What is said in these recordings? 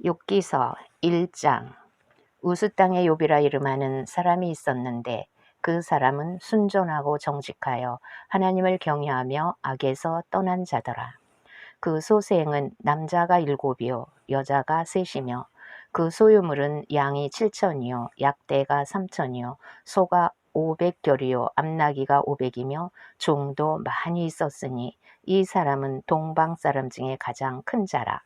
욥기서 1장. 우스 땅에 욥이라 이름하는 사람이 있었는데 그 사람은 순전하고 정직하여 하나님을 경외하며 악에서 떠난 자더라. 그 소생은 남자가 7이요 여자가 3이며 그 소유물은 양이 7천이요 약대가 3천이요 소가 500결이요 암나귀가 500이며 종도 많이 있었으니 이 사람은 동방 사람 중에 가장 큰 자라.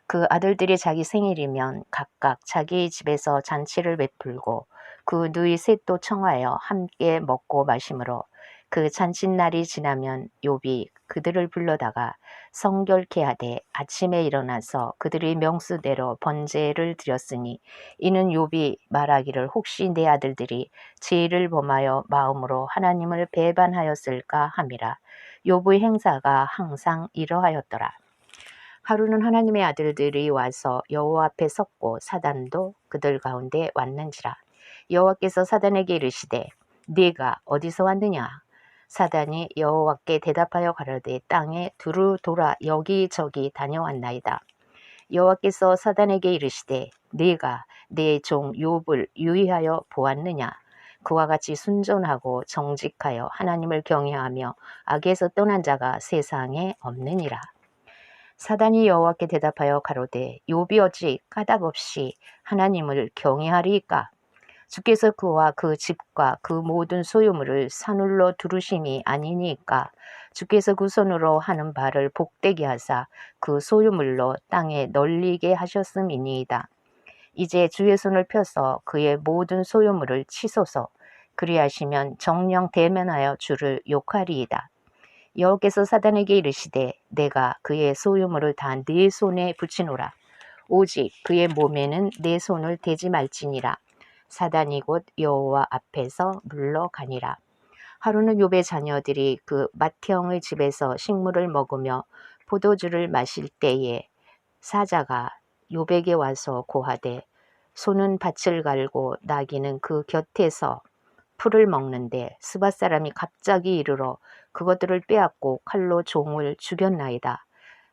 그 아들들이 자기 생일이면 각각 자기 집에서 잔치를 베풀고 그 누이 셋도 청하여 함께 먹고 마시므로 그 잔칫날이 지나면 욥이 그들을 불러다가 성결케 하되 아침에 일어나서 그들의 명수대로 번제를 드렸으니 이는 욥이 말하기를 혹시 내 아들들이 죄를 범하여 마음으로 하나님을 배반하였을까 함이라. 욥의 행사가 항상 이러하였더라. 하루는 하나님의 아들들이 와서 여호와 앞에 섰고 사단도 그들 가운데 왔는지라. 여호와께서 사단에게 이르시되 네가 어디서 왔느냐? 사단이 여호와께 대답하여 가로되 땅에 두루 돌아 여기저기 다녀왔나이다. 여호와께서 사단에게 이르시되 네가 내 종 욥을 유의하여 보았느냐? 그와 같이 순전하고 정직하여 하나님을 경외하며 악에서 떠난 자가 세상에 없느니라. 사단이 여호와께 대답하여 가로되 욥이 어찌 까닭없이 하나님을 경외하리이까? 주께서 그와 그 집과 그 모든 소유물을 산울로 두르심이 아니니까? 주께서 그 손으로 하는 바를 복되게 하사 그 소유물로 땅에 널리게 하셨음이니이다. 이제 주의 손을 펴서 그의 모든 소유물을 치소서. 그리하시면 정령 대면하여 주를 욕하리이다. 여호와께서 사단에게 이르시되 내가 그의 소유물을 다 네 손에 붙이노라. 오직 그의 몸에는 내 손을 대지 말지니라. 사단이 곧 여호와 앞에서 물러가니라. 하루는 욥의 자녀들이 그 맏형의 집에서 식물을 먹으며 포도주를 마실 때에 사자가 욥에게 와서 고하되 소는 밭을 갈고 나귀는 그 곁에서 풀을 먹는데 스밧 사람이 갑자기 이르러 그것들을 빼앗고 칼로 종을 죽였나이다.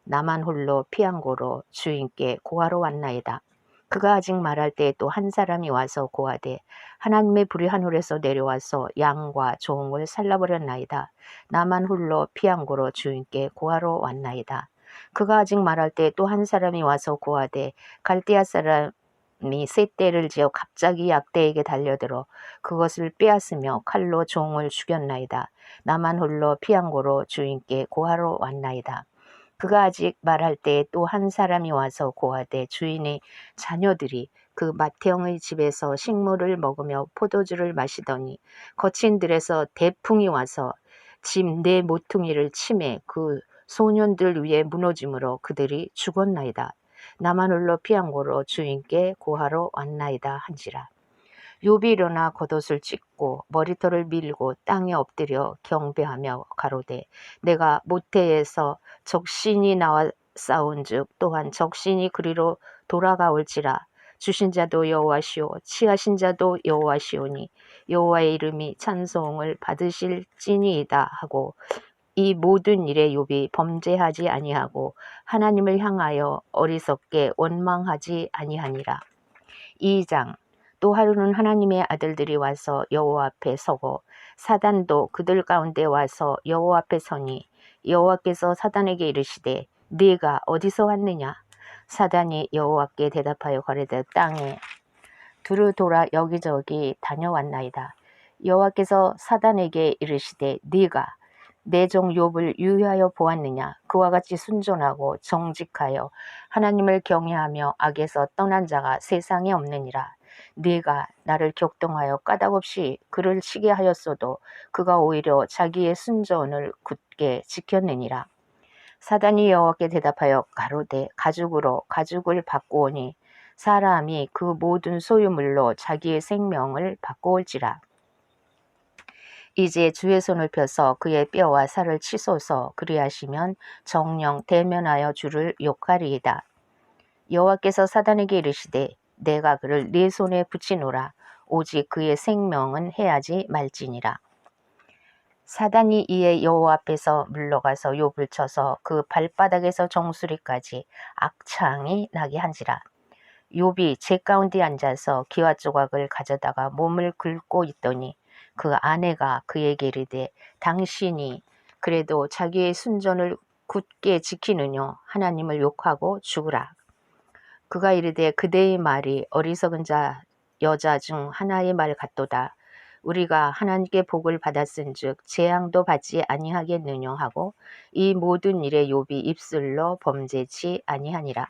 나만 홀로 피한고로 주인께 고하러 왔나이다. 그가 아직 말할 때에 또 한 사람이 와서 고하되 하나님의 불이 하늘에서 내려와서 양과 종을 살라버렸나이다. 나만 홀로 피한고로 주인께 고하러 왔나이다. 그가 아직 말할 때에 또 한 사람이 와서 고하되 갈대아 사람이 셋대를 지어 갑자기 약대에게 달려들어 그것을 빼앗으며 칼로 종을 죽였나이다. 나만 홀로 피한고로 주인께 고하러 왔나이다. 그가 아직 말할 때에 또 한 사람이 와서 고하되 주인의 자녀들이 그 맏형의 집에서 식물을 먹으며 포도주를 마시더니 거친 들에서 대풍이 와서 집 네 모퉁이를 치매 그 소년들 위에 무너짐으로 그들이 죽었나이다. 나만 홀로 피한고로 주인께 고하러 왔나이다 한지라. 욥이 일어나 겉옷을 찢고 머리털을 밀고 땅에 엎드려 경배하며 가로되 내가 모태에서 적신이 나와 싸운즉 또한 적신이 그리로 돌아가올지라. 주신 자도 여호와시오 취하신 자도 여호와시오니 여호와의 이름이 찬송을 받으실지니이다 하고 이 모든 일에 욥이 범죄하지 아니하고 하나님을 향하여 어리석게 원망하지 아니하니라. 2장. 또 하루는 하나님의 아들들이 와서 여호와 앞에 서고 사단도 그들 가운데 와서 여호와 앞에 서니 여호와께서 사단에게 이르시되 네가 어디서 왔느냐? 사단이 여호와께 대답하여 가로되 땅에 두루 돌아 여기저기 다녀왔나이다. 여호와께서 사단에게 이르시되 네가 내 종 욥을 유의하여 보았느냐? 그와 같이 순전하고 정직하여 하나님을 경외하며 악에서 떠난 자가 세상에 없느니라. 네가 나를 격동하여 까닭없이 그를 치게 하였어도 그가 오히려 자기의 순전을 굳게 지켰느니라. 사단이 여호와께 대답하여 가로되 가죽으로 가죽을 바꾸오니 사람이 그 모든 소유물로 자기의 생명을 바꾸올지라. 이제 주의 손을 펴서 그의 뼈와 살을 치소서. 그리하시면 정령 대면하여 주를 욕하리이다. 여호와께서 사단에게 이르시되 내가 그를 네 손에 붙이노라. 오직 그의 생명은 해하지 말지니라. 사단이 이에 여호와 앞에서 물러가서 욥을 쳐서 그 발바닥에서 정수리까지 악창이 나게 한지라. 욥이 제 가운데 앉아서 기와 조각을 가져다가 몸을 긁고 있더니 그 아내가 그에게 이르되 당신이 그래도 자기의 순전을 굳게 지키느뇨 하나님을 욕하고 죽으라. 그가 이르되 그대의 말이 어리석은 여자 중 하나의 말 같도다. 우리가 하나님께 복을 받았은즉 재앙도 받지 아니하겠느뇨 하고 이 모든 일에 욥이 입술로 범죄치 아니하니라.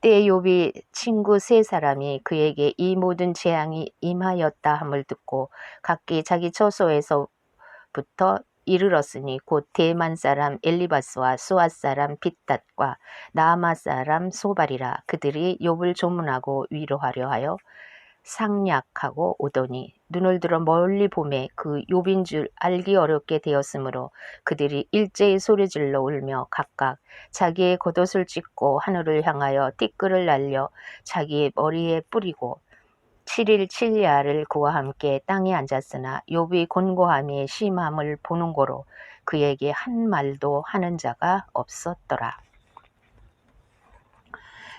때에 욥이 친구 세 사람이 그에게 이 모든 재앙이 임하였다 함을 듣고 각기 자기 처소에서부터 이르렀으니 곧 대만 사람 엘리바스와 수앗 사람 빗닷과 나아마 사람 소발이라. 그들이 욥을 조문하고 위로하려 하여 상략하고 오더니 눈을 들어 멀리 보매 그 욥인 줄 알기 어렵게 되었으므로 그들이 일제히 소리질러 울며 각각 자기의 겉옷을 찢고 하늘을 향하여 띠끌을 날려 자기의 머리에 뿌리고 7일 7야를 그와 함께 땅에 앉았으나 욥이 곤고함이 심함을 보는 고로 그에게 한 말도 하는 자가 없었더라.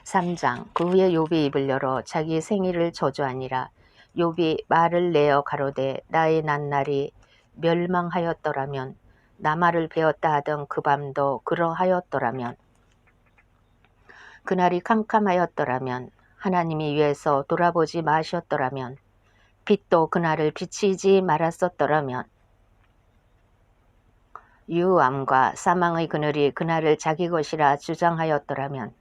3장. 그 후에 욥이 입을 열어 자기 생일을 저주하니라. 욥이 말을 내어 가로되 나의 낱날이 멸망하였더라면 나말을 베었다 하던 그 밤도 그러하였더라면 그날이 캄캄하였더라면 하나님이 위에서 돌아보지 마셨더라면 빛도 그날을 비치지 말았었더라면 유암과 사망의 그늘이 그날을 자기 것이라 주장하였더라면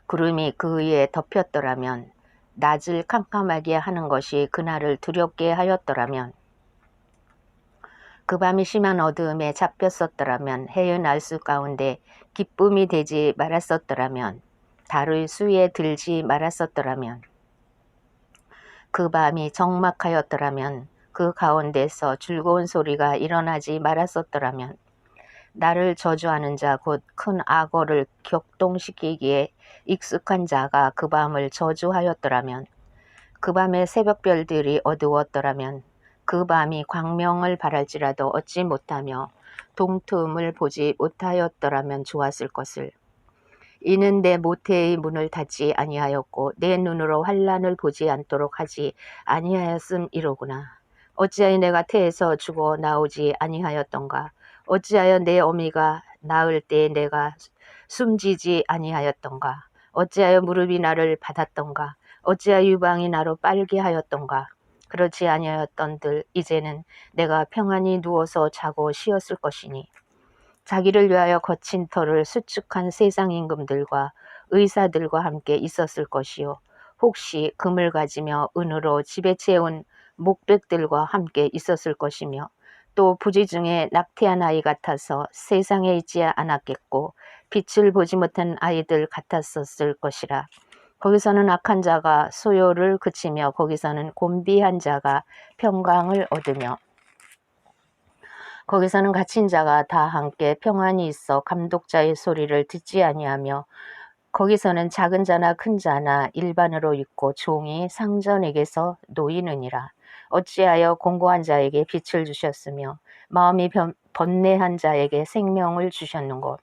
구름이 그 위에 덮였더라면 낮을 캄캄하게 하는 것이 그날을 두렵게 하였더라면 그 밤이 심한 어두움에 잡혔었더라면 해의 날수 가운데 기쁨이 되지 말았었더라면 달의 수에 들지 말았었더라면 그 밤이 적막하였더라면 그 가운데서 즐거운 소리가 일어나지 말았었더라면 나를 저주하는 자 곧 큰 악어를 격동시키기에 익숙한 자가 그 밤을 저주하였더라면 그 밤에 새벽별들이 어두웠더라면 그 밤이 광명을 바랄지라도 얻지 못하며 동틈을 보지 못하였더라면 좋았을 것을. 이는 내 모태의 문을 닫지 아니하였고 내 눈으로 환난을 보지 않도록 하지 아니하였음이로구나. 어찌하여 내가 태에서 죽어 나오지 아니하였던가. 어찌하여 내 어미가 낳을 때 내가 숨지지 아니하였던가. 어찌하여 무릎이 나를 받았던가. 어찌하여 유방이 나로 빨게 하였던가. 그렇지 아니하였던들 이제는 내가 평안히 누워서 자고 쉬었을 것이니 자기를 위하여 거친 터를 수축한 세상 임금들과 의사들과 함께 있었을 것이요 혹시 금을 가지며 은으로 집에 채운 목백들과 함께 있었을 것이며 또 부지 중에 낙태한 아이 같아서 세상에 있지 않았겠고 빛을 보지 못한 아이들 같았었을 것이라. 거기서는 악한 자가 소요를 그치며 거기서는 곤비한 자가 평강을 얻으며 거기서는 갇힌 자가 다 함께 평안히 있어 감독자의 소리를 듣지 아니하며 거기서는 작은 자나 큰 자나 일반으로 있고 종이 상전에게서 놓이느니라. 어찌하여 공고한 자에게 빛을 주셨으며 마음이 번뇌한 자에게 생명을 주셨는고.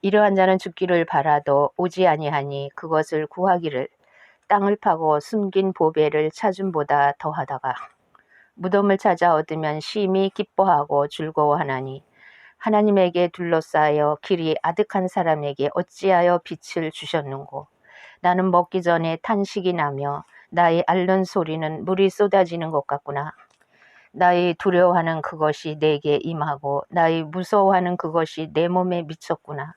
이러한 자는 죽기를 바라도 오지 아니하니 그것을 구하기를 땅을 파고 숨긴 보배를 찾음보다 더하다가 무덤을 찾아 얻으면 심히 기뻐하고 즐거워하나니 하나님에게 둘러싸여 길이 아득한 사람에게 어찌하여 빛을 주셨는고. 나는 먹기 전에 탄식이 나며 나의 앓는 소리는 물이 쏟아지는 것 같구나. 나의 두려워하는 그것이 내게 임하고 나의 무서워하는 그것이 내 몸에 미쳤구나.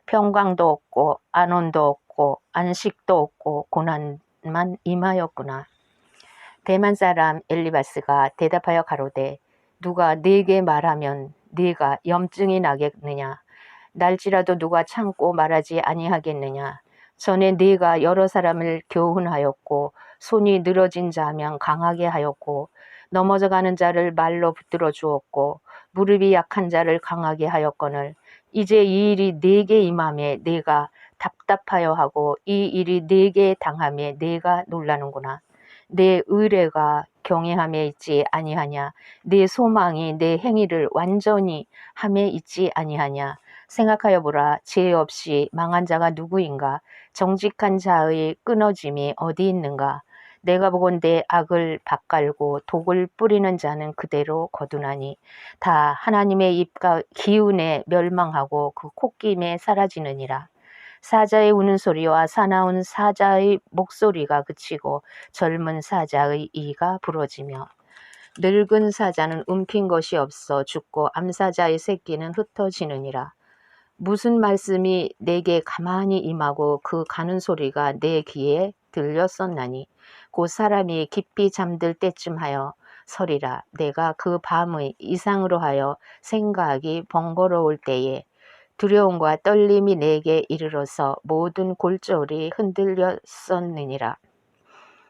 평강도 없고 안온도 없고 안식도 없고 고난만 임하였구나. 대만 사람 엘리바스가 대답하여 가로되 누가 네게 말하면 네가 염증이 나겠느냐. 날지라도 누가 참고 말하지 아니하겠느냐. 전에 네가 여러 사람을 교훈하였고 손이 늘어진 자면 강하게 하였고 넘어져가는 자를 말로 붙들어 주었고 무릎이 약한 자를 강하게 하였거늘 이제 이 일이 네게 임함에 네가 답답하여 하고 이 일이 네게 당함에 네가 놀라는구나. 내 의뢰가 경외함에 있지 아니하냐? 네 소망이 내 행위를 완전히 함에 있지 아니하냐? 생각하여 보라. 죄 없이 망한 자가 누구인가? 정직한 자의 끊어짐이 어디 있는가? 내가 보건대 악을 밭갈고 독을 뿌리는 자는 그대로 거두나니 다 하나님의 입과 기운에 멸망하고 그 콧김에 사라지느니라. 사자의 우는 소리와 사나운 사자의 목소리가 그치고 젊은 사자의 이가 부러지며 늙은 사자는 움킨 것이 없어 죽고 암사자의 새끼는 흩어지느니라. 무슨 말씀이 내게 가만히 임하고 그 가는 소리가 내 귀에 들렸었나니 곧 사람이 깊이 잠들 때쯤 하여 서리라. 내가 그 밤의 이상으로 하여 생각이 번거로울 때에 두려움과 떨림이 내게 이르러서 모든 골절이 흔들렸었느니라.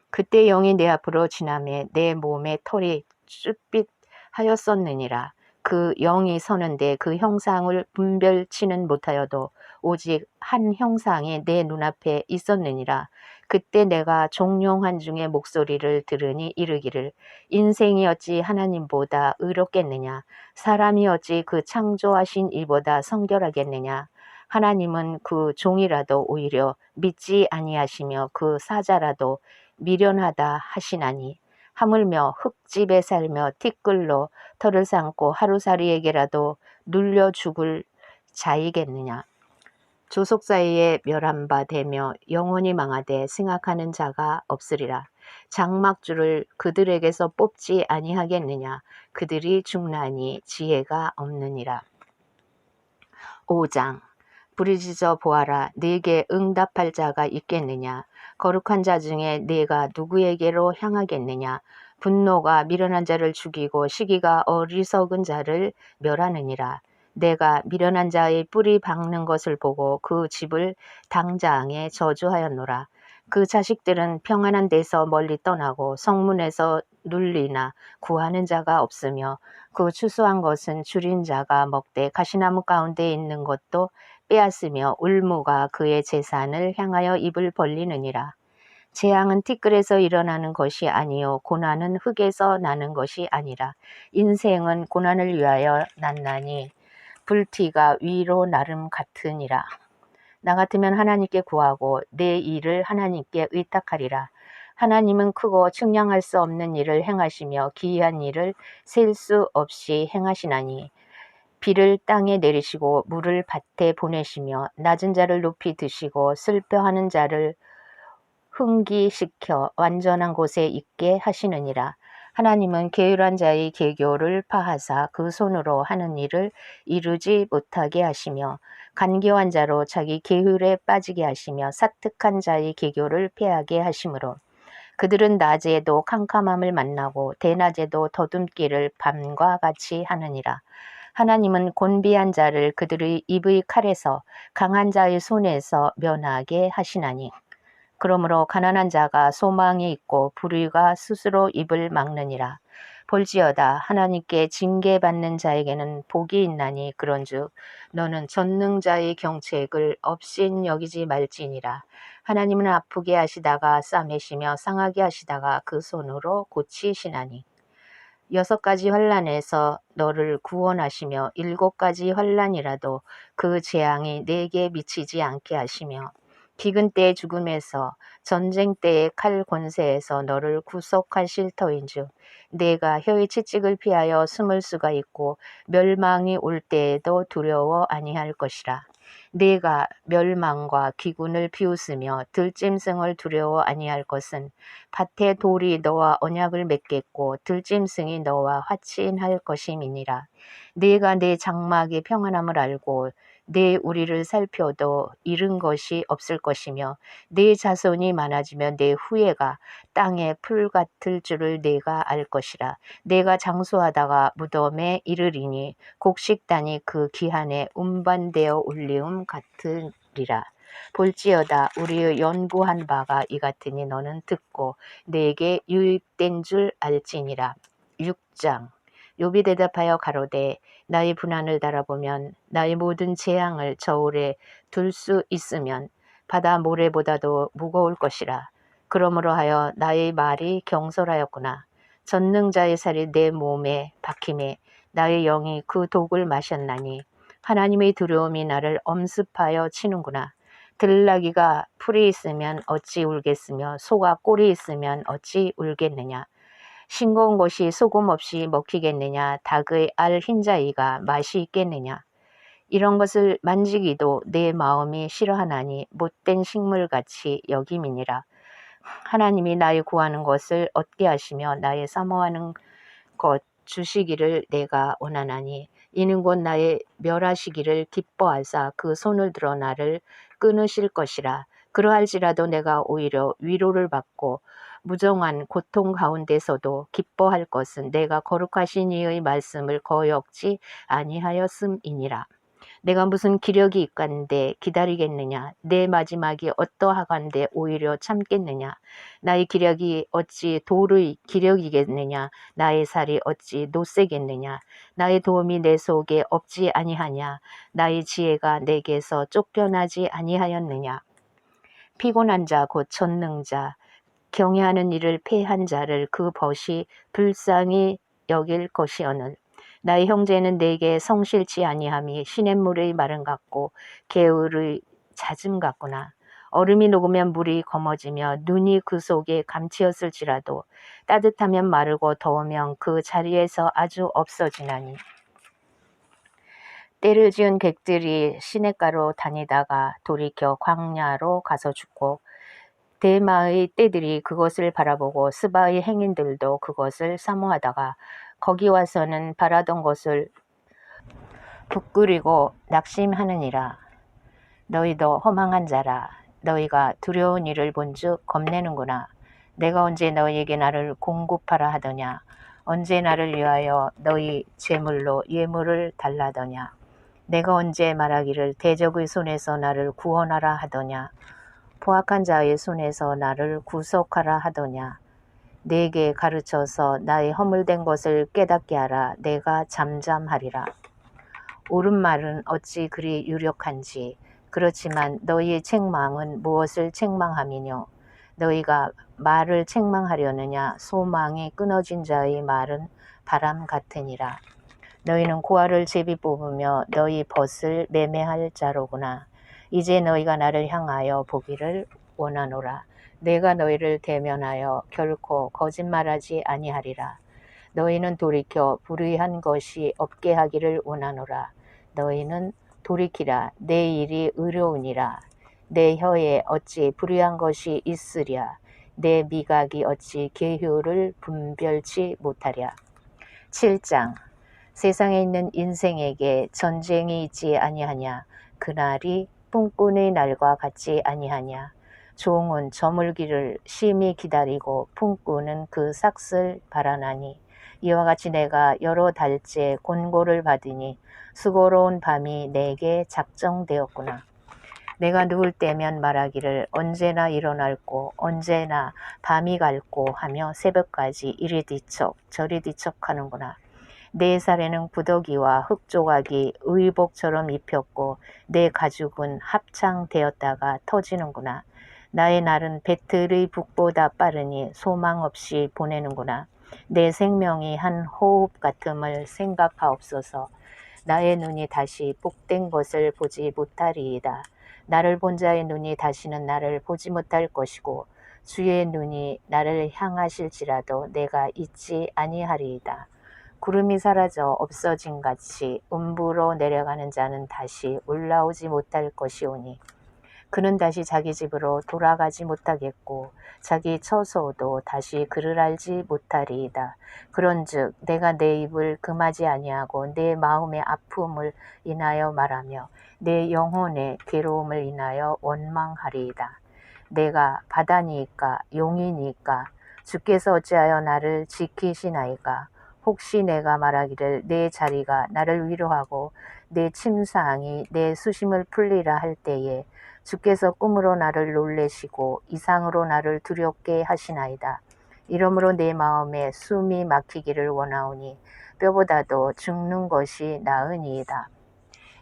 그때 영이 내 앞으로 지나매 내 몸의 털이 쭈삣하였었느니라. 그 영이 서는데 그 형상을 분별치는 못하여도 오직 한 형상이 내 눈앞에 있었느니라. 그때 내가 종용한 중에 목소리를 들으니 이르기를 인생이 어찌 하나님보다 의롭겠느냐? 사람이 어찌 그 창조하신 이보다 성결하겠느냐? 하나님은 그 종이라도 오히려 믿지 아니하시며 그 사자라도 미련하다 하시나니 하물며 흙집에 살며 티끌로 털을 삼고 하루살이에게라도 눌려 죽을 자이겠느냐. 조속 사이에 멸한 바 되며 영원히 망하되 생각하는 자가 없으리라. 장막줄을 그들에게서 뽑지 아니하겠느냐. 그들이 죽나니 지혜가 없느니라. 5장. 부르짖어 보아라. 네게 응답할 자가 있겠느냐. 거룩한 자 중에 네가 누구에게로 향하겠느냐. 분노가 미련한 자를 죽이고 시기가 어리석은 자를 멸하느니라. 내가 미련한 자의 뿌리 박는 것을 보고 그 집을 당장에 저주하였노라. 그 자식들은 평안한 데서 멀리 떠나고 성문에서 눌리나 구하는 자가 없으며 그 추수한 것은 줄인 자가 먹되 가시나무 가운데 있는 것도 빼앗으며 울무가 그의 재산을 향하여 입을 벌리느니라. 재앙은 티끌에서 일어나는 것이 아니요 고난은 흙에서 나는 것이 아니라 인생은 고난을 위하여 났나니 불티가 위로 나름 같으니라. 나 같으면 하나님께 구하고 내 일을 하나님께 의탁하리라. 하나님은 크고 측량할 수 없는 일을 행하시며 기이한 일을 셀 수 없이 행하시나니 비를 땅에 내리시고 물을 밭에 보내시며 낮은 자를 높이 드시고 슬퍼하는 자를 흥기시켜 완전한 곳에 있게 하시느니라. 하나님은 게으른 자의 계교를 파하사 그 손으로 하는 일을 이루지 못하게 하시며 간교한 자로 자기 계율에 빠지게 하시며 사특한 자의 계교를 패하게 하시므로 그들은 낮에도 캄캄함을 만나고 대낮에도 더듬기를 밤과 같이 하느니라. 하나님은 곤비한 자를 그들의 입의 칼에서 강한 자의 손에서 면하게 하시나니 그러므로 가난한 자가 소망이 있고 불의가 스스로 입을 막느니라. 볼지어다 하나님께 징계받는 자에게는 복이 있나니 그런즉 너는 전능자의 경책을 없인 여기지 말지니라. 하나님은 아프게 하시다가 싸매시며 상하게 하시다가 그 손으로 고치시나니 6가지 환난에서 너를 구원하시며 7가지 환난이라도 그 재앙이 내게 미치지 않게 하시며 기근 때의 죽음에서 전쟁 때의 칼 권세에서 너를 구속하실 터인즉 내가 혀의 채찍을 피하여 숨을 수가 있고 멸망이 올 때에도 두려워 아니할 것이라. 네가 멸망과 기근을 비웃으며 들짐승을 두려워 아니할 것은 밭에 돌이 너와 언약을 맺겠고 들짐승이 너와 화친할 것임이니라. 네가 내 장막의 평안함을 알고 내 우리를 살펴도 잃은 것이 없을 것이며 내 자손이 많아지면 내 후예가 땅의 풀 같을 줄을 내가 알 것이라. 내가 장수하다가 무덤에 이르리니 곡식단이 그 기한에 운반되어 올리움 같으리라. 볼지어다 우리의 연구한 바가 이 같으니 너는 듣고 내게 유익된 줄 알지니라. 6장. 욥이 대답하여 가로되 나의 분한을 달아보면 나의 모든 재앙을 저울에 둘 수 있으면 바다 모래보다도 무거울 것이라. 그러므로 하여 나의 말이 경솔하였구나. 전능자의 살이 내 몸에 박힘에 나의 영이 그 독을 마셨나니 하나님의 두려움이 나를 엄습하여 치는구나. 들나귀가 풀이 있으면 어찌 울겠으며 소가 꼴이 있으면 어찌 울겠느냐. 싱거운 것이 소금 없이 먹히겠느냐. 닭의 알 흰자위가 맛이 있겠느냐. 이런 것을 만지기도 내 마음이 싫어하나니 못된 식물같이 여김이니라. 하나님이 나의 구하는 것을 얻게 하시며 나의 사모하는 것 주시기를 내가 원하나니 이는 곧 나의 멸하시기를 기뻐하사 그 손을 들어 나를 끊으실 것이라. 그러할지라도 내가 오히려 위로를 받고 무정한 고통 가운데서도 기뻐할 것은 내가 거룩하신 이의 말씀을 거역지 아니하였음이니라. 내가 무슨 기력이 있간데 기다리겠느냐. 내 마지막이 어떠하간데 오히려 참겠느냐. 나의 기력이 어찌 돌의 기력이겠느냐. 나의 살이 어찌 노쇠겠느냐. 나의 도움이 내 속에 없지 아니하냐. 나의 지혜가 내게서 쫓겨나지 아니하였느냐. 피곤한 자 곧 전능자 경외하는 이를 패한 자를 그 벗이 불쌍히 여길 것이오늘. 나의 형제는 내게 성실치 아니함이 시냇물의 마름 같고 개울의 잦음 같구나. 얼음이 녹으면 물이 검어지며 눈이 그 속에 감치었을지라도 따뜻하면 마르고 더우면 그 자리에서 아주 없어지나니. 때를 지은 객들이 시냇가로 다니다가 돌이켜 광야로 가서 죽고 대마의 떼들이 그것을 바라보고 스바의 행인들도 그것을 사모하다가 거기 와서는 바라던 것을 부끄리고 낙심하느니라. 너희도 허망한 자라. 너희가 두려운 일을 본즉 겁내는구나. 내가 언제 너희에게 나를 공급하라 하더냐. 언제 나를 위하여 너희 재물로 예물을 달라더냐. 내가 언제 말하기를 대적의 손에서 나를 구원하라 하더냐. 포악한 자의 손에서 나를 구속하라 하더냐. 내게 가르쳐서 나의 허물된 것을 깨닫게 하라. 내가 잠잠하리라. 옳은 말은 어찌 그리 유력한지. 그렇지만 너희의 책망은 무엇을 책망함이뇨. 너희가 말을 책망하려느냐. 소망이 끊어진 자의 말은 바람 같으니라. 너희는 고아를 제비 뽑으며 너희 벗을 매매할 자로구나. 이제 너희가 나를 향하여 보기를 원하노라. 내가 너희를 대면하여 결코 거짓말하지 아니하리라. 너희는 돌이켜 불의한 것이 없게 하기를 원하노라. 너희는 돌이키라. 내 일이 의로우니라. 내 혀에 어찌 불의한 것이 있으랴. 내 미각이 어찌 계효를 분별치 못하랴. 7장. 세상에 있는 인생에게 전쟁이 있지 아니하냐. 그날이 꿈꾼의 날과 같지 아니하냐. 종은 저물기를 심히 기다리고 품꾸는 그 삭슬 바라나니 이와 같이 내가 여러 달째 곤고를 받으니 수고로운 밤이 내게 작정되었구나. 내가 누울 때면 말하기를 언제나 일어날고 언제나 밤이 갈고 하며 새벽까지 이리 뒤척 저리 뒤척 하는구나. 내 살에는 구더기와 흙조각이 의복처럼 입혔고 내 가죽은 합창되었다가 터지는구나. 나의 날은 배틀의 북보다 빠르니 소망 없이 보내는구나. 내 생명이 한 호흡 같음을 생각하옵소서. 나의 눈이 다시 복된 것을 보지 못하리이다. 나를 본 자의 눈이 다시는 나를 보지 못할 것이고 주의 눈이 나를 향하실지라도 내가 잊지 아니하리이다. 구름이 사라져 없어진 같이 음부로 내려가는 자는 다시 올라오지 못할 것이오니 그는 다시 자기 집으로 돌아가지 못하겠고 자기 처소도 다시 그를 알지 못하리이다. 그런즉 내가 내 입을 금하지 아니하고 내 마음의 아픔을 인하여 말하며 내 영혼의 괴로움을 인하여 원망하리이다. 내가 바다니이까 용이니이까 주께서 어찌하여 나를 지키시나이까. 혹시 내가 말하기를 내 자리가 나를 위로하고 내 침상이 내 수심을 풀리라 할 때에 주께서 꿈으로 나를 놀래시고 이상으로 나를 두렵게 하시나이다. 이러므로 내 마음에 숨이 막히기를 원하오니 뼈보다도 죽는 것이 나으니이다.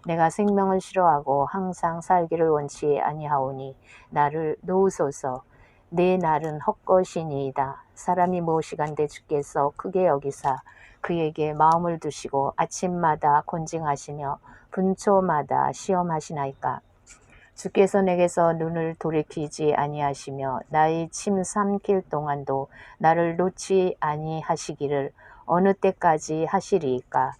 내가 생명을 싫어하고 항상 살기를 원치 아니하오니 나를 놓으소서. 내 날은 헛것이니이다. 사람이 무엇이간데 주께서 크게 여기사 그에게 마음을 두시고 아침마다 곤징하시며 분초마다 시험하시나이까. 주께서 내게서 눈을 돌이키지 아니하시며 나의 침 삼킬 동안도 나를 놓지 아니하시기를 어느 때까지 하시리이까.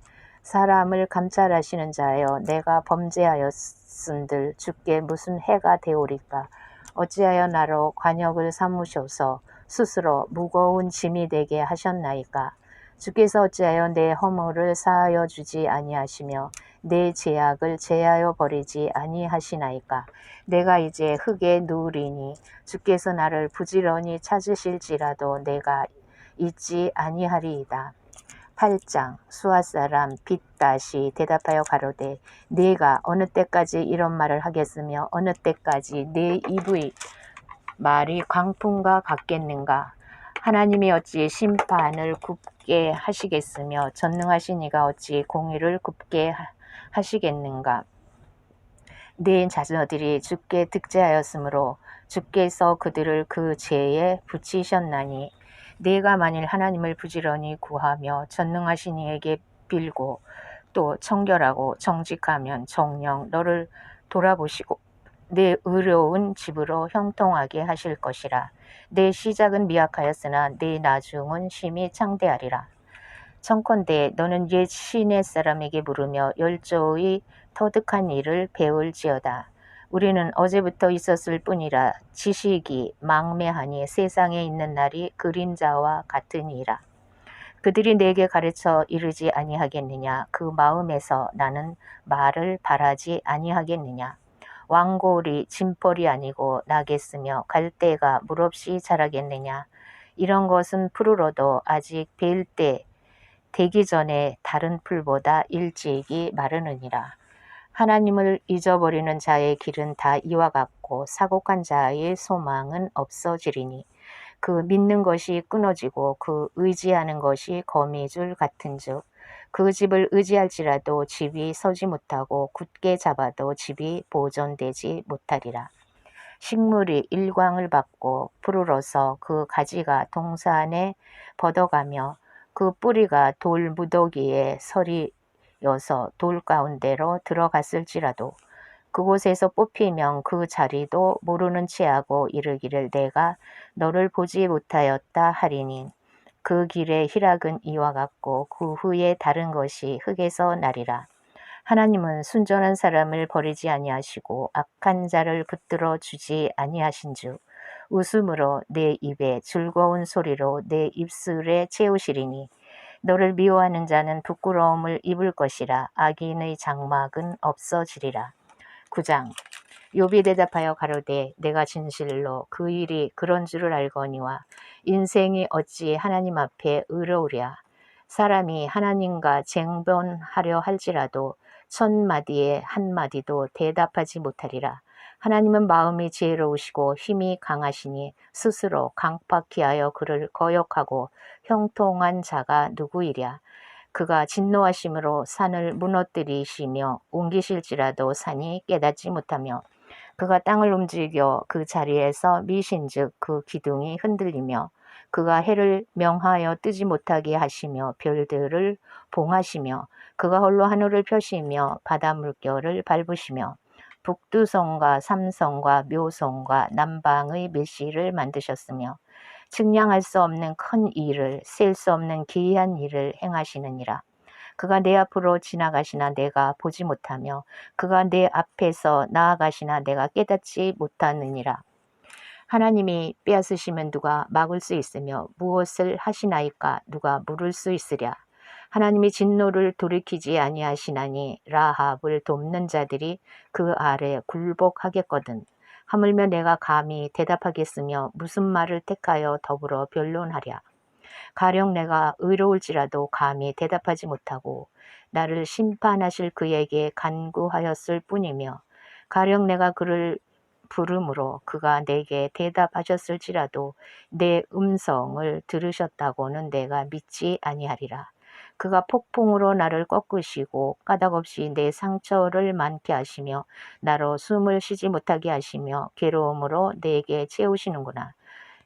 사람을 감찰하시는 자여 내가 범죄하였은들 주께 무슨 해가 되오리까. 어찌하여 나로 관역을 삼으셔서 스스로 무거운 짐이 되게 하셨나이까. 주께서 어찌하여 내 허물을 사하여 주지 아니하시며 내 죄악을 제하여 버리지 아니하시나이까. 내가 이제 흙에 누우리니 주께서 나를 부지런히 찾으실지라도 내가 잊지 아니하리이다. 8장 수아 사람 빗다시 대답하여 가로되 네가 어느 때까지 이런 말을 하겠으며 어느 때까지 네 입의 말이 광풍과 같겠는가. 하나님이 어찌 심판을 굽게 하시겠으며 전능하신 이가 어찌 공의를 굽게 하시겠는가. 네 자녀들이 주께 득죄하였으므로 주께서 그들을 그 죄에 붙이셨나니 네가 만일 하나님을 부지런히 구하며 전능하신 이에게 빌고 또 청결하고 정직하면 정녕 너를 돌아보시고 내 의로운 집으로 형통하게 하실 것이라. 내 시작은 미약하였으나 내 나중은 심히 창대하리라. 청컨대 너는 옛 시내 사람에게 물으며 열조의 터득한 일을 배울지어다. 우리는 어제부터 있었을 뿐이라 지식이 망매하니 세상에 있는 날이 그림자와 같으니라. 그들이 내게 가르쳐 이르지 아니하겠느냐. 그 마음에서 나는 말을 바라지 아니하겠느냐. 왕골이 진펄이 아니고 나겠으며 갈대가 물없이 자라겠느냐. 이런 것은 풀으로도 아직 벨 때 되기 전에 다른 풀보다 일찍이 마르느니라. 하나님을 잊어버리는 자의 길은 다 이와 같고 사곡한 자의 소망은 없어지리니 그 믿는 것이 끊어지고 그 의지하는 것이 거미줄 같은즉 그 집을 의지할지라도 집이 서지 못하고 굳게 잡아도 집이 보존되지 못하리라. 식물이 일광을 받고 푸르러서 그 가지가 동산에 벗어가며 그 뿌리가 돌 무더기에 서리여서 돌 가운데로 들어갔을지라도 그곳에서 뽑히면 그 자리도 모르는 체하고 이르기를 내가 너를 보지 못하였다 하리니 그 길의 희락은 이와 같고 그 후에 다른 것이 흙에서 나리라. 하나님은 순전한 사람을 버리지 아니하시고 악한 자를 붙들어 주지 아니하신즉 웃음으로 내 입에 즐거운 소리로 내 입술에 채우시리니 너를 미워하는 자는 부끄러움을 입을 것이라. 악인의 장막은 없어지리라. 9장 욥이 대답하여 가로되 내가 진실로 그 일이 그런 줄을 알거니와 인생이 어찌 하나님 앞에 의로우랴. 사람이 하나님과 쟁변하려 할지라도 1000마디에 한 마디도 대답하지 못하리라. 하나님은 마음이 지혜로우시고 힘이 강하시니 스스로 강팍히 하여 그를 거역하고 형통한 자가 누구이랴. 그가 진노하심으로 산을 무너뜨리시며 옮기실지라도 산이 깨닫지 못하며 그가 땅을 움직여 그 자리에서 미신즉 그 기둥이 흔들리며 그가 해를 명하여 뜨지 못하게 하시며 별들을 봉하시며 그가 홀로 하늘을 펴시며 바다 물결을 밟으시며 북두성과 삼성과 묘성과 남방의 메시를 만드셨으며 측량할 수 없는 큰 일을 셀 수 없는 기이한 일을 행하시느니라. 그가 내 앞으로 지나가시나 내가 보지 못하며 그가 내 앞에서 나아가시나 내가 깨닫지 못하느니라. 하나님이 빼앗으시면 누가 막을 수 있으며 무엇을 하시나이까 누가 물을 수 있으랴. 하나님이 진노를 돌이키지 아니하시나니 라합을 돕는 자들이 그 아래 굴복하겠거든. 하물며 내가 감히 대답하겠으며 무슨 말을 택하여 더불어 변론하랴. 가령 내가 의로울지라도 감히 대답하지 못하고 나를 심판하실 그에게 간구하였을 뿐이며 가령 내가 그를 부름으로 그가 내게 대답하셨을지라도 내 음성을 들으셨다고는 내가 믿지 아니하리라. 그가 폭풍으로 나를 꺾으시고 까닭없이 내 상처를 많게 하시며 나로 숨을 쉬지 못하게 하시며 괴로움으로 내게 채우시는구나.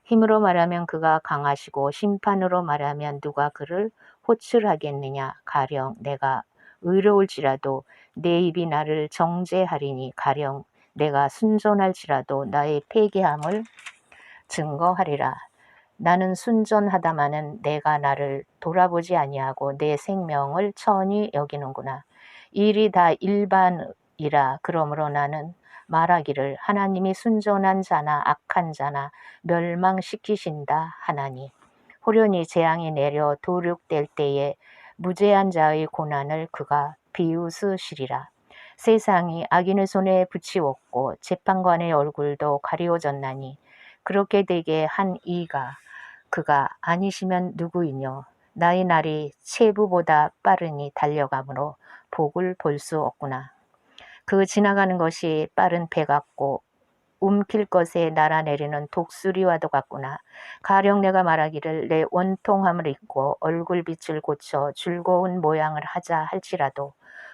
힘으로 말하면 그가 강하시고 심판으로 말하면 누가 그를 호출하겠느냐. 가령 내가 의로울지라도 내 입이 나를 정죄하리니 가령 내가 순전할지라도 나의 패기함을 증거하리라. 나는 순전하다마는 내가 나를 돌아보지 아니하고 내 생명을 천히 여기는구나. 일이 다 일반이라. 그러므로 나는 말하기를 하나님이 순전한 자나 악한 자나 멸망시키신다 하나니. 호련히 재앙이 내려 도륙될 때에 무죄한 자의 고난을 그가 비웃으시리라. 세상이 악인의 손에 붙이었고 재판관의 얼굴도 가리워졌나니 그렇게 되게 한 이가 그가 아니시면 누구이뇨. 나의 날이 체부보다 빠르니 달려가므로 복을 볼 수 없구나. 그 지나가는 것이 빠른 배 같고 움킬 것에 날아내리는 독수리와도 같구나. 가령 내가 말하기를 내 원통함을 잊고 얼굴빛을 고쳐 즐거운 모양을 하자 할지라도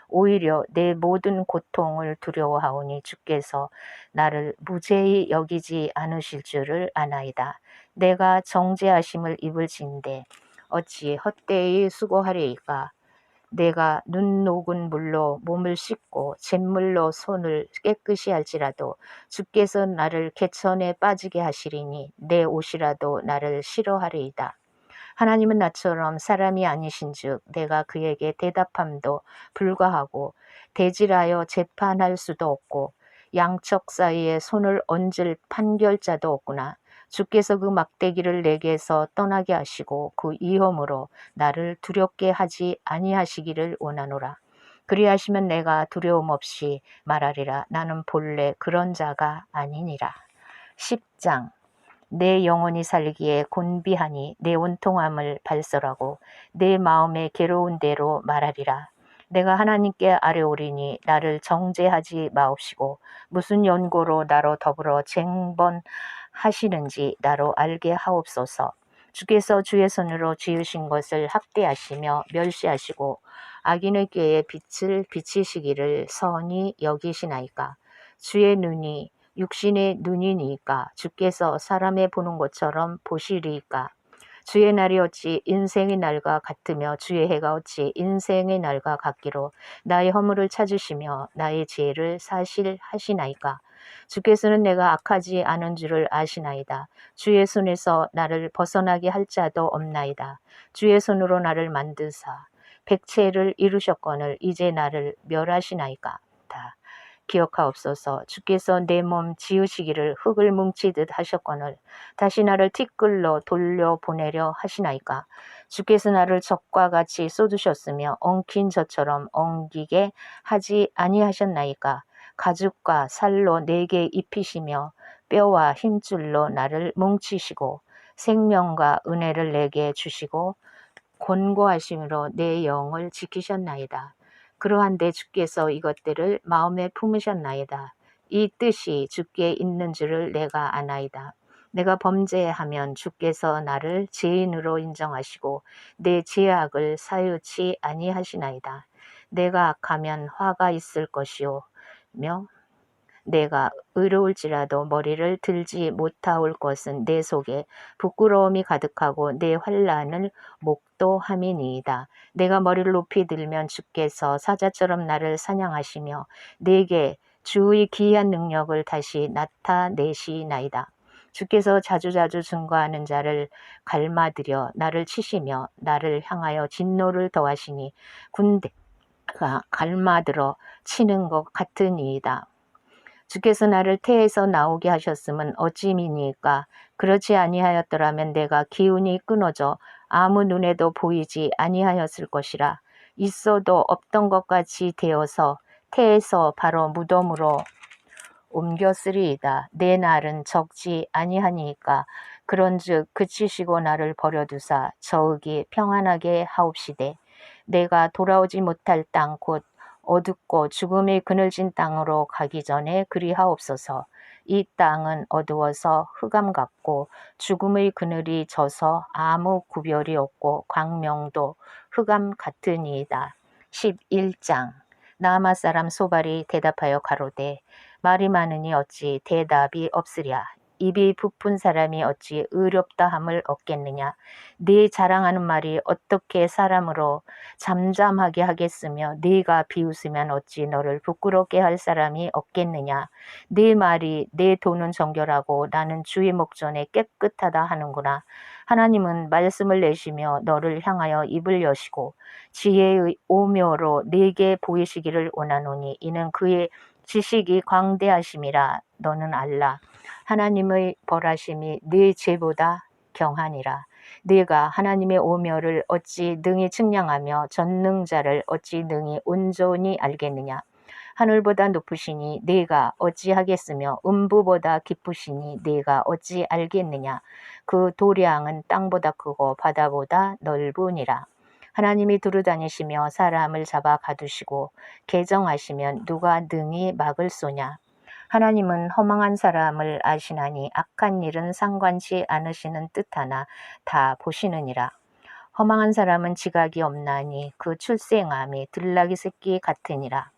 오히려 내 모든 고통을 두려워하오니 주께서 나를 무죄히 여기지 않으실 줄을 아나이다. 내가 정죄하심을 입을진대 어찌 헛되이 수고하리이까. 내가 눈 녹은 물로 몸을 씻고 잿물로 손을 깨끗이 할지라도 주께서 나를 개천에 빠지게 하시리니 내 옷이라도 나를 싫어하리이다. 하나님은 나처럼 사람이 아니신즉 내가 그에게 대답함도 불가하고 대질하여 재판할 수도 없고 양척 사이에 손을 얹을 판결자도 없구나. 주께서 그 막대기를 내게서 떠나게 하시고 그 위험으로 나를 두렵게 하지 아니하시기를 원하노라. 그리하시면 내가 두려움 없이 말하리라. 나는 본래 그런 자가 아니니라. 10장. 내 영혼이 살기에 곤비하니 내 원통함을 발설하고 내 마음의 괴로운 대로 말하리라. 내가 하나님께 아뢰오리니 나를 정죄하지 마옵시고 무슨 연고로 나로 더불어 쟁번하시는지 나로 알게 하옵소서. 주께서 주의 손으로 지으신 것을 학대하시며 멸시하시고 악인의 꾀에 빛을 비치시기를 선히 여기시나이까. 주의 눈이 육신의 눈이니까 주께서 사람의 보는 것처럼 보시리이까. 주의 날이 어찌 인생의 날과 같으며 주의 해가 어찌 인생의 날과 같기로 나의 허물을 찾으시며 나의 죄를 사실하시나이까. 주께서는 내가 악하지 않은 줄을 아시나이다. 주의 손에서 나를 벗어나게 할 자도 없나이다. 주의 손으로 나를 만드사 백체를 이루셨거늘 이제 나를 멸하시나이까. 기억하옵소서. 주께서 내 몸 지으시기를 흙을 뭉치듯 하셨거늘 다시 나를 티끌로 돌려보내려 하시나이까. 주께서 나를 적과 같이 쏟으셨으며 엉킨 젖처럼 엉기게 하지 아니하셨나이까. 가죽과 살로 내게 입히시며 뼈와 힘줄로 나를 뭉치시고 생명과 은혜를 내게 주시고 권고하심으로 내 영을 지키셨나이다. 그러한데 주께서 이것들을 마음에 품으셨나이다. 이 뜻이 주께 있는 줄을 내가 아나이다. 내가 범죄하면 주께서 나를 죄인으로 인정하시고 내 죄악을 사유치 아니하시나이다. 내가 악하면 화가 있을 것이오며 내가 의로울지라도 머리를 들지 못하올 것은 내 속에 부끄러움이 가득하고 내 환난을 목도함이니이다. 내가 머리를 높이 들면 주께서 사자처럼 나를 사냥하시며 내게 주의 기이한 능력을 다시 나타내시나이다. 주께서 자주자주 증거하는 자를 갈마들여 나를 치시며 나를 향하여 진노를 더하시니 군대가 갈마들어 치는 것 같으니이다. 주께서 나를 태에서 나오게 하셨음은 어찌미니까. 그렇지 아니하였더라면 내가 기운이 끊어져 아무 눈에도 보이지 아니하였을 것이라. 있어도 없던 것 같이 되어서 태에서 바로 무덤으로 옮겼으리이다. 내 날은 적지 아니하니까. 그런즉 그치시고 나를 버려두사 저으기 평안하게 하옵시되 내가 돌아오지 못할 땅 곧 어둡고 죽음의 그늘진 땅으로 가기 전에 그리하옵소서. 이 땅은 어두워서 흑암 같고 죽음의 그늘이 져서 아무 구별이 없고 광명도 흑암 같으니이다. 11장. 나아마 사람 소발이 대답하여 가로되 말이 많으니 어찌 대답이 없으랴. 입이 부푼 사람이 어찌 의롭다 함을 얻겠느냐. 네 자랑하는 말이 어떻게 사람으로 잠잠하게 하겠으며 네가 비웃으면 어찌 너를 부끄럽게 할 사람이 없겠느냐. 네 말이 내 돈은 정결하고 나는 주의 목전에 깨끗하다 하는구나. 하나님은 말씀을 내시며 너를 향하여 입을 여시고 지혜의 오묘로 네게 보이시기를 원하노니 이는 그의 지식이 광대하심이라. 너는 알라. 하나님의 벌하심이 네 죄보다 경하니라. 네가 하나님의 오묘를 어찌 능히 측량하며 전능자를 어찌 능히 온전히 알겠느냐. 하늘보다 높으시니 네가 어찌하겠으며 음부보다 깊으시니 네가 어찌 알겠느냐. 그 도량은 땅보다 크고 바다보다 넓으니라. 하나님이 두루다니시며 사람을 잡아 가두시고 개정하시면 누가 능히 막을 소냐. 하나님은 허망한 사람을 아시나니 악한 일은 상관치 않으시는 듯하나 다 보시느니라. 허망한 사람은 지각이 없나니 그 출생함이 들나귀 새끼 같으니라.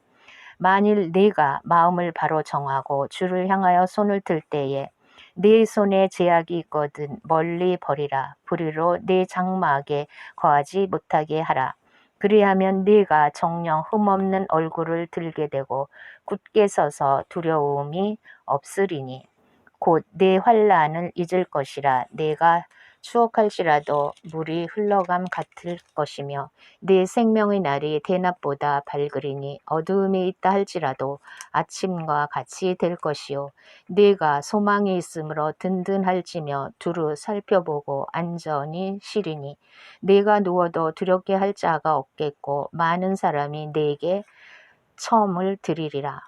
만일 네가 마음을 바로 정하고 주를 향하여 손을 들 때에 네 손에 제약이 있거든 멀리 버리라. 불의로 네 장막에 거하지 못하게 하라. 그리하면 네가 정녕 흠없는 얼굴을 들게 되고 굳게 서서 두려움이 없으리니 곧 내 환난을 잊을 것이라. 내가 추억할지라도 물이 흘러감 같을 것이며 내 생명의 날이 대낮보다 밝으리니 어두움이 있다 할지라도 아침과 같이 될 것이요 네가 소망이 있으므로 든든할지며 두루 살펴보고 안전히 쉬리니 네가 누워도 두렵게 할 자가 없겠고 많은 사람이 네게 처음을 드리리라.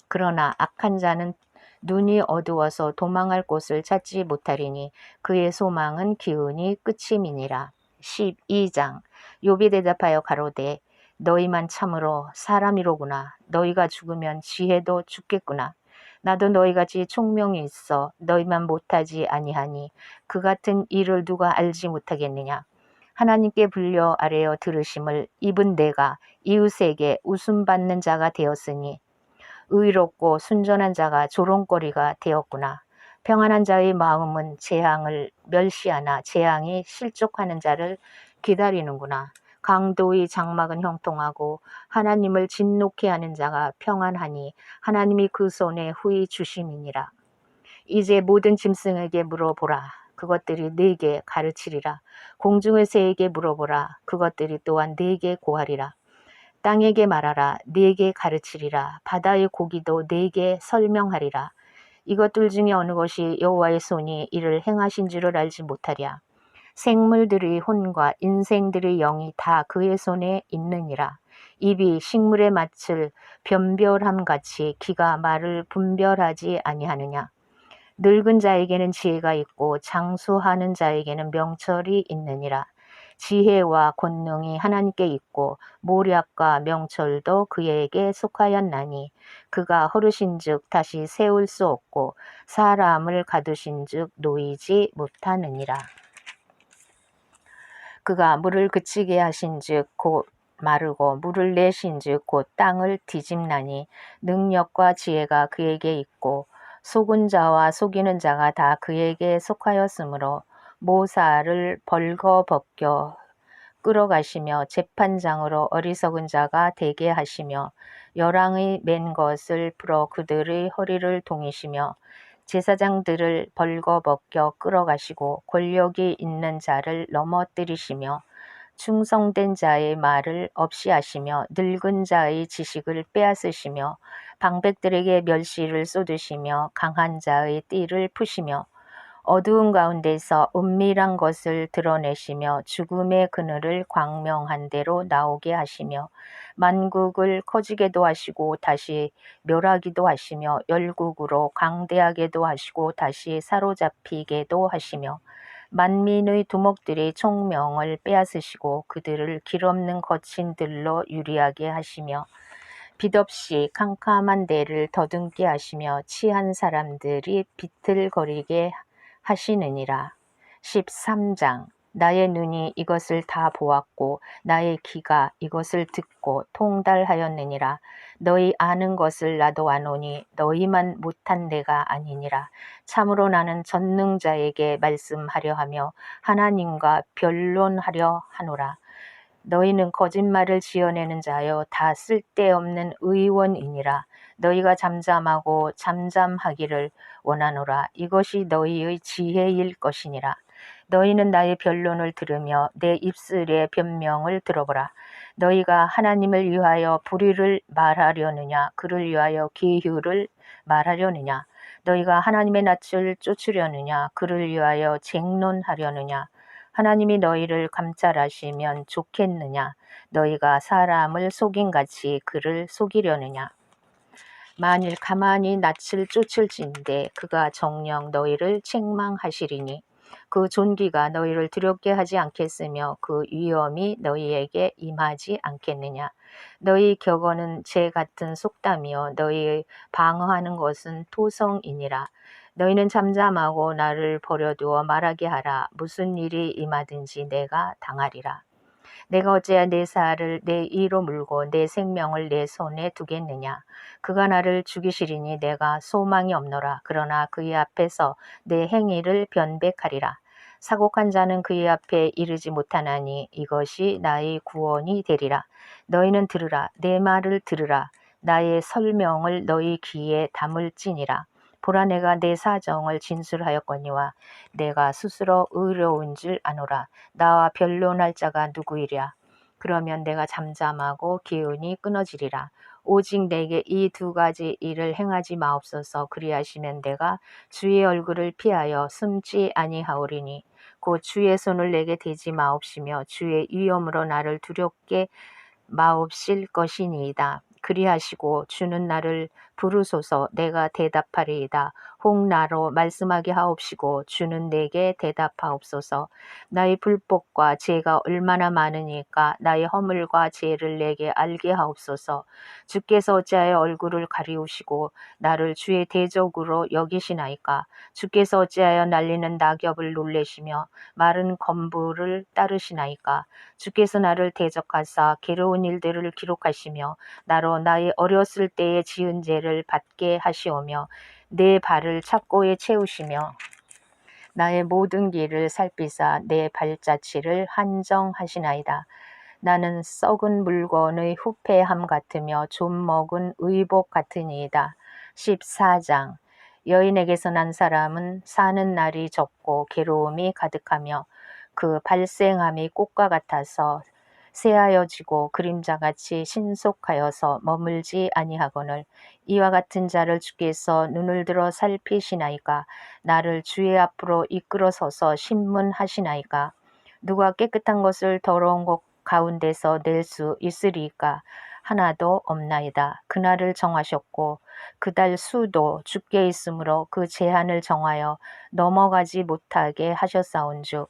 그러나 악한 자는 눈이 어두워서 도망할 곳을 찾지 못하리니 그의 소망은 기운이 끝임이니라. 12장. 욥이 대답하여 가로되 너희만 참으로 사람이로구나. 너희가 죽으면 지혜도 죽겠구나. 나도 너희같이 총명이 있어 너희만 못하지 아니하니 그 같은 일을 누가 알지 못하겠느냐. 하나님께 불려 아뢰어 들으심을 입은 내가 이웃에게 웃음받는 자가 되었으니 의롭고 순전한 자가 조롱거리가 되었구나. 평안한 자의 마음은 재앙을 멸시하나 재앙이 실족하는 자를 기다리는구나. 강도의 장막은 형통하고 하나님을 진노케 하는 자가 평안하니 하나님이 그 손에 후히 주심이니라. 이제 모든 짐승에게 물어보라. 그것들이 네게 가르치리라. 공중의 새에게 물어보라. 그것들이 또한 네게 고하리라. 땅에게 말하라. 네게 가르치리라. 바다의 고기도 네게 설명하리라. 이것들 중에 어느 것이 여호와의 손이 이를 행하신 줄을 알지 못하랴. 생물들의 혼과 인생들의 영이 다 그의 손에 있느니라. 입이 식물의 맛을 변별함같이 귀가 말을 분별하지 아니하느냐. 늙은 자에게는 지혜가 있고 장수하는 자에게는 명철이 있느니라. 지혜와 권능이 하나님께 있고 모략과 명철도 그에게 속하였나니 그가 허르신즉 다시 세울 수 없고 사람을 가두신즉 놓이지 못하느니라. 그가 물을 그치게 하신즉 곧 마르고 물을 내신즉 곧 땅을 뒤집나니 능력과 지혜가 그에게 있고 속은 자와 속이는 자가 다 그에게 속하였으므로 모사를 벌거벗겨 끌어가시며 재판장으로 어리석은 자가 되게 하시며 열왕의 맨 것을 풀어 그들의 허리를 동이시며 제사장들을 벌거벗겨 끌어가시고 권력이 있는 자를 넘어뜨리시며 충성된 자의 말을 없이 하시며 늙은 자의 지식을 빼앗으시며 방백들에게 멸시를 쏟으시며 강한 자의 띠를 푸시며 어두운 가운데서 은밀한 것을 드러내시며 죽음의 그늘을 광명한 대로 나오게 하시며 만국을 커지게도 하시고 다시 멸하기도 하시며 열국으로 강대하게도 하시고 다시 사로잡히게도 하시며 만민의 두목들의 총명을 빼앗으시고 그들을 길없는 거친 들로 유리하게 하시며 빛없이 캄캄한 데를 더듬게 하시며 치한 사람들이 비틀거리게 하시느니라. 13장. 나의 눈이 이것을 다 보았고 나의 귀가 이것을 듣고 통달하였느니라. 너희 아는 것을 나도 아노니 너희만 못한 내가 아니니라. 참으로 나는 전능자에게 말씀하려 하며 하나님과 변론하려 하노라. 너희는 거짓말을 지어내는 자여 다 쓸데없는 의원이니라. 너희가 잠잠하고 잠잠하기를 원하노라. 이것이 너희의 지혜일 것이니라. 너희는 나의 변론을 들으며 내 입술의 변명을 들어보라. 너희가 하나님을 위하여 불의를 말하려느냐 그를 위하여 계율을 말하려느냐. 너희가 하나님의 낯을 쫓으려느냐 그를 위하여 쟁론하려느냐. 하나님이 너희를 감찰하시면 좋겠느냐. 너희가 사람을 속임같이 그를 속이려느냐. 만일 가만히 낯을 쫓을진대 그가 정녕 너희를 책망하시리니 그 존귀가 너희를 두렵게 하지 않겠으며 그 위엄이 너희에게 임하지 않겠느냐. 너희 격언은 재 같은 속담이요 너희의 방어하는 것은 토성이니라. 너희는 잠잠하고 나를 버려두어 말하게 하라. 무슨 일이 임하든지 내가 당하리라. 내가 어찌하여 내 살을 내 이로 물고 내 생명을 내 손에 두겠느냐. 그가 나를 죽이시리니 내가 소망이 없노라. 그러나 그의 앞에서 내 행위를 변백하리라. 사곡한 자는 그의 앞에 이르지 못하나니 이것이 나의 구원이 되리라. 너희는 들으라. 내 말을 들으라. 나의 설명을 너희 귀에 담을지니라. 보라 내가 내 사정을 진술하였거니와 내가 스스로 의로운 줄 아노라. 나와 변론할 자가 누구이랴. 그러면 내가 잠잠하고 기운이 끊어지리라. 오직 내게 이 두 가지 일을 행하지 마옵소서. 그리하시면 내가 주의 얼굴을 피하여 숨지 아니하오리니 곧 주의 손을 내게 대지 마옵시며 주의 위엄으로 나를 두렵게 마옵실 것이니이다. 그리하시고 주는 나를 부르소서. 내가 대답하리이다. 혹 나로 말씀하게 하옵시고 주는 내게 대답하옵소서. 나의 불법과 죄가 얼마나 많으니까 나의 허물과 죄를 내게 알게 하옵소서. 주께서 어찌하여 얼굴을 가리우시고 나를 주의 대적으로 여기시나이까. 주께서 어찌하여 날리는 낙엽을 놀래시며 마른 검부를 따르시나이까. 주께서 나를 대적하사 괴로운 일들을 기록하시며 나로 나의 어렸을 때에 지은 죄를 받게 하시오며 내 발을 착고에 채우시며 나의 모든 길을 살피사 내 발자취를 한정하시나이다. 나는 썩은 물건의 후패함 같으며 좀 먹은 의복 같으니이다. 14장 여인에게서 난 사람은 사는 날이 적고 괴로움이 가득하며 그 발생함이 꽃과 같아서 새하여지고 그림자같이 신속하여서 머물지 아니하거늘 이와 같은 자를 주께서 눈을 들어 살피시나이까. 나를 주의 앞으로 이끌어 서서 신문하시나이까. 누가 깨끗한 것을 더러운 것 가운데서 낼 수 있으리이까. 하나도 없나이다. 그날을 정하셨고 그달 수도 주께 있으므로 그 제한을 정하여 넘어가지 못하게 하셨사온즉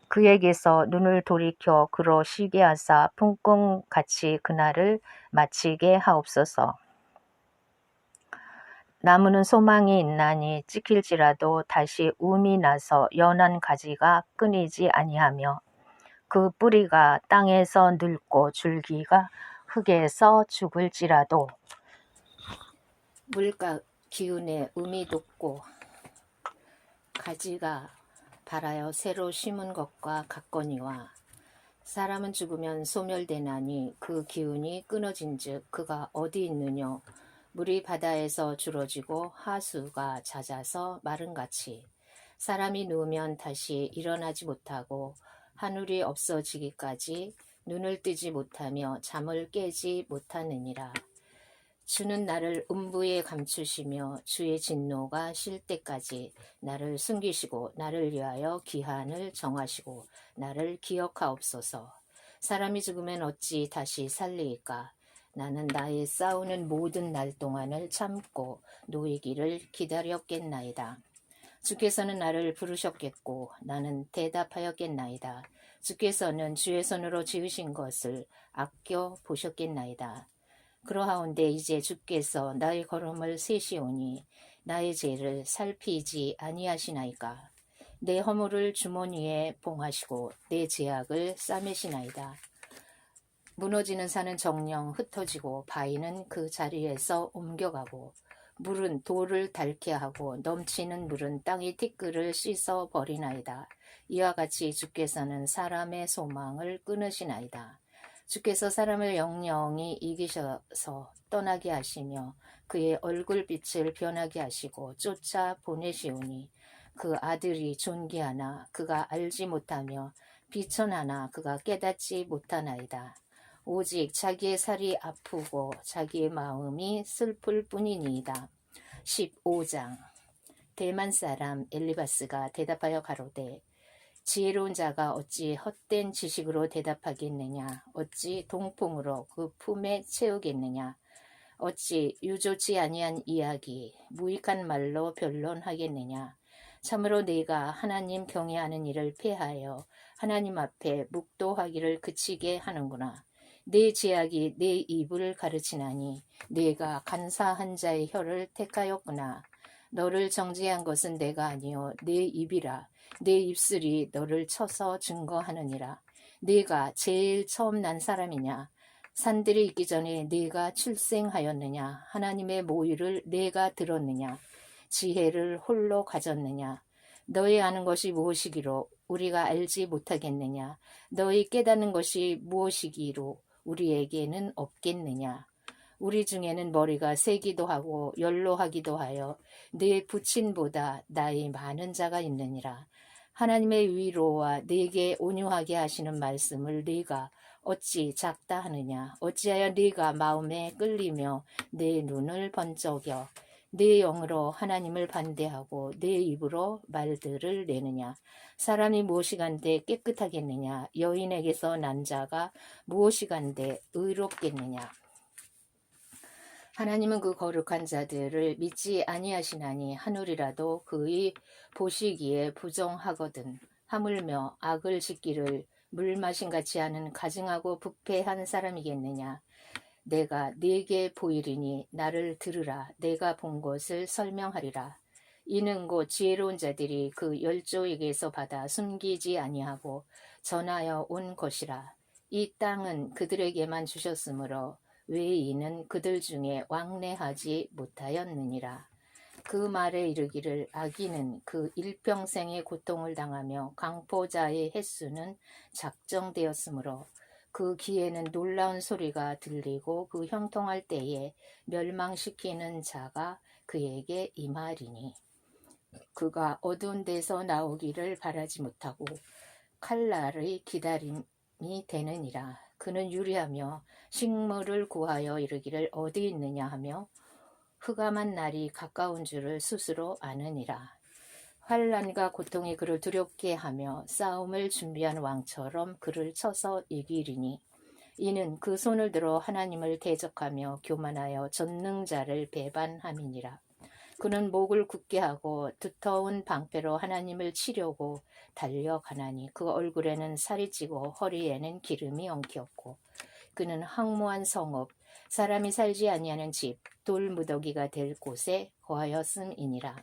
그에게서 눈을 돌이켜 그로 쉬게 하사 풍금같이 그날을 마치게 하옵소서. 나무는 소망이 있나니 찍힐지라도 다시 움이 나서 연한 가지가 끊이지 아니하며 그 뿌리가 땅에서 늙고 줄기가 흙에서 죽을지라도 물가 기운에 음이 돋고 가지가 발하여 새로 심은 것과 같거니와 사람은 죽으면 소멸되나니 그 기운이 끊어진즉 그가 어디 있느뇨. 물이 바다에서 줄어지고 하수가 잦아서 마른같이 사람이 누우면 다시 일어나지 못하고 하늘이 없어지기까지 눈을 뜨지 못하며 잠을 깨지 못하느니라. 주는 나를 음부에 감추시며 주의 진노가 실 때까지 나를 숨기시고 나를 위하여 기한을 정하시고 나를 기억하옵소서. 사람이 죽으면 어찌 다시 살리이까. 나는 나의 싸우는 모든 날 동안을 참고 노이기를 기다렸겠나이다. 주께서는 나를 부르셨겠고 나는 대답하였겠나이다. 주께서는 주의 손으로 지으신 것을 아껴 보셨겠나이다. 그러하온데 이제 주께서 나의 걸음을 세시오니 나의 죄를 살피지 아니하시나이까. 내 허물을 주머니에 봉하시고 내 죄악을 싸매시나이다. 무너지는 산은 정령 흩어지고 바위는 그 자리에서 옮겨가고 물은 돌을 닳게 하고 넘치는 물은 땅의 티끌을 씻어 버리나이다. 이와 같이 주께서는 사람의 소망을 끊으시나이다. 주께서 사람을 영영히 이기셔서 떠나게 하시며 그의 얼굴빛을 변하게 하시고 쫓아 보내시오니 그 아들이 존귀하나 그가 알지 못하며 비천하나 그가 깨닫지 못하나이다. 오직 자기의 살이 아프고 자기의 마음이 슬플 뿐이니이다. 15장. 대만 사람 엘리바스가 대답하여 가로되 지혜로운 자가 어찌 헛된 지식으로 대답하겠느냐. 어찌 동풍으로 그 품에 채우겠느냐. 어찌 유조치 아니한 이야기 무익한 말로 변론하겠느냐. 참으로 네가 하나님 경외하는 일을 폐하여 하나님 앞에 묵도하기를 그치게 하는구나. 네 제약이 네 입을 가르치나니 네가 간사한 자의 혀를 택하였구나. 너를 정죄한 것은 내가 아니요 네 입이라. 네 입술이 너를 쳐서 증거하느니라. 네가 제일 처음 난 사람이냐. 산들이 있기 전에 네가 출생하였느냐. 하나님의 모의를 네가 들었느냐. 지혜를 홀로 가졌느냐. 너희 아는 것이 무엇이기로 우리가 알지 못하겠느냐. 너희 깨닫는 것이 무엇이기로 우리에게는 없겠느냐. 우리 중에는 머리가 세기도 하고 연로하기도 하여 네 부친보다 나이 많은 자가 있느니라. 하나님의 위로와 네게 온유하게 하시는 말씀을 네가 어찌 작다 하느냐. 어찌하여 네가 마음에 끌리며 내 눈을 번쩍여 네 영으로 하나님을 반대하고 네 입으로 말들을 내느냐. 사람이 무엇이간데 깨끗하겠느냐. 여인에게서 난 자가 무엇이간데 의롭겠느냐. 하나님은 그 거룩한 자들을 믿지 아니하시나니 하늘이라도 그의 보시기에 부정하거든. 하물며 악을 짓기를 물 마신 같이 하는 가증하고 부패한 사람이겠느냐. 내가 네게 보이리니 나를 들으라. 내가 본 것을 설명하리라. 이는 곧 지혜로운 자들이 그 열조에게서 받아 숨기지 아니하고 전하여 온 것이라. 이 땅은 그들에게만 주셨으므로 외인은 그들 중에 왕래하지 못하였느니라. 그 말에 이르기를 악인은 그 일평생의 고통을 당하며 강포자의 횟수는 작정되었으므로 그 귀에는 놀라운 소리가 들리고 그 형통할 때에 멸망시키는 자가 그에게 임하리니 그가 어두운 데서 나오기를 바라지 못하고 칼날의 기다림이 되느니라. 그는 유리하며 식물을 구하여 이르기를 어디 있느냐 하며 흑암한 날이 가까운 줄을 스스로 아느니라. 환난과 고통이 그를 두렵게 하며 싸움을 준비한 왕처럼 그를 쳐서 이기리니 이는 그 손을 들어 하나님을 대적하며 교만하여 전능자를 배반함이니라. 그는 목을 굳게 하고 두터운 방패로 하나님을 치려고 달려가나니 그 얼굴에는 살이 찌고 허리에는 기름이 엉켰고 그는 황무한 성읍 사람이 살지 아니하는 집 돌무더기가 될 곳에 거하였음이니라.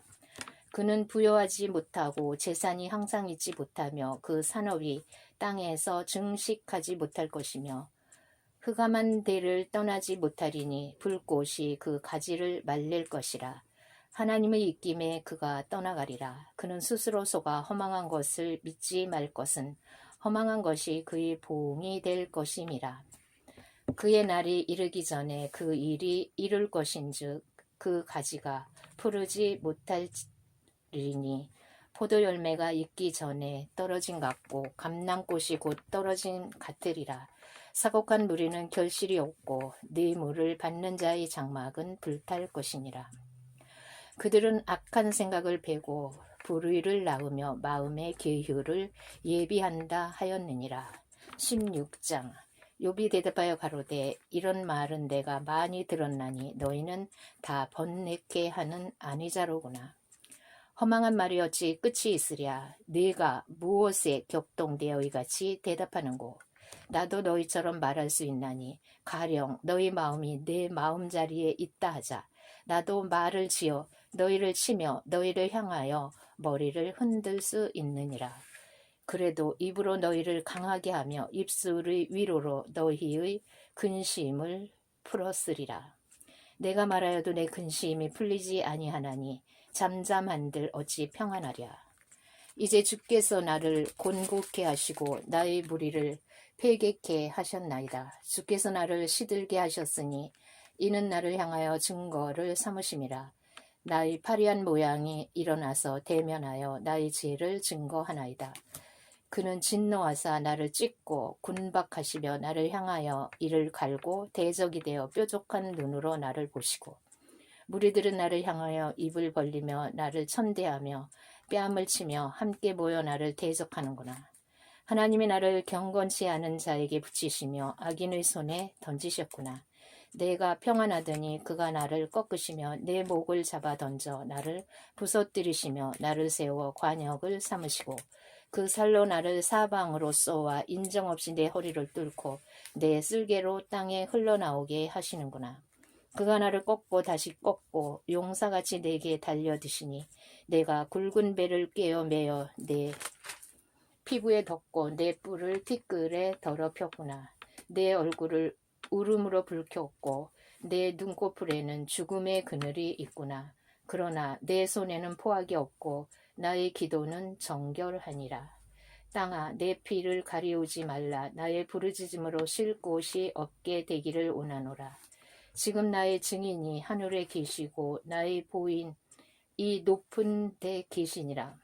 그는 부여하지 못하고 재산이 항상 있지 못하며 그 산업이 땅에서 증식하지 못할 것이며 흑암한 데를 떠나지 못하리니 불꽃이 그 가지를 말릴 것이라. 하나님의 입김에 그가 떠나가리라. 그는 스스로 속아 허망한 것을 믿지 말 것은 허망한 것이 그의 보응이 될 것임이라. 그의 날이 이르기 전에 그 일이 이룰 것인즉 그 가지가 푸르지 못할리니 포도 열매가 익기 전에 떨어진 같고 감람꽃이 곧 떨어진 같으리라. 사곡한 무리는 결실이 없고 네 물을 받는 자의 장막은 불탈 것이니라. 그들은 악한 생각을 베고 불의를 낳으며 마음의 계율을 예비한다 하였느니라. 16장. 욥이 대답하여 가로되 이런 말은 내가 많이 들었나니 너희는 다 번뇌케 하는 아니자로구나. 허망한 말이 어찌 끝이 있으랴. 네가 무엇에 격동되어 이같이 대답하는고. 나도 너희처럼 말할 수 있나니 가령 너희 마음이 내 마음자리에 있다 하자. 나도 말을 지어 너희를 치며 너희를 향하여 머리를 흔들 수 있느니라. 그래도 입으로 너희를 강하게 하며 입술의 위로로 너희의 근심을 풀었으리라. 내가 말하여도 내 근심이 풀리지 아니하나니 잠잠한들 어찌 평안하랴. 이제 주께서 나를 곤곡해 하시고 나의 무리를 패객해 하셨나이다. 주께서 나를 시들게 하셨으니 이는 나를 향하여 증거를 삼으심이라. 나의 파리한 모양이 일어나서 대면하여 나의 죄를 증거하나이다. 그는 진노하사 나를 찢고 군박하시며 나를 향하여 이를 갈고 대적이 되어 뾰족한 눈으로 나를 보시고 무리들은 나를 향하여 입을 벌리며 나를 천대하며 뺨을 치며 함께 모여 나를 대적하는구나. 하나님이 나를 경건치 않은 자에게 붙이시며 악인의 손에 던지셨구나. 내가 평안하더니 그가 나를 꺾으시며 내 목을 잡아 던져 나를 부서뜨리시며 나를 세워 관역을 삼으시고 그 살로 나를 사방으로 쏘아 인정없이 내 허리를 뚫고 내 쓸개로 땅에 흘러나오게 하시는구나. 그가 나를 꺾고 다시 꺾고 용사같이 내게 달려드시니 내가 굵은 배를 꿰어 매어 내 피부에 덮고 내 뿔을 티끌에 더럽혔구나. 내 얼굴을 울음으로 붉혔고 내 눈꺼풀에는 죽음의 그늘이 있구나. 그러나 내 손에는 포악이 없고 나의 기도는 정결하니라. 땅아 내 피를 가리우지 말라. 나의 부르짖음으로 쉴 곳이 없게 되기를 원하노라. 지금 나의 증인이 하늘에 계시고 나의 보인 이 높은 데 계시니라.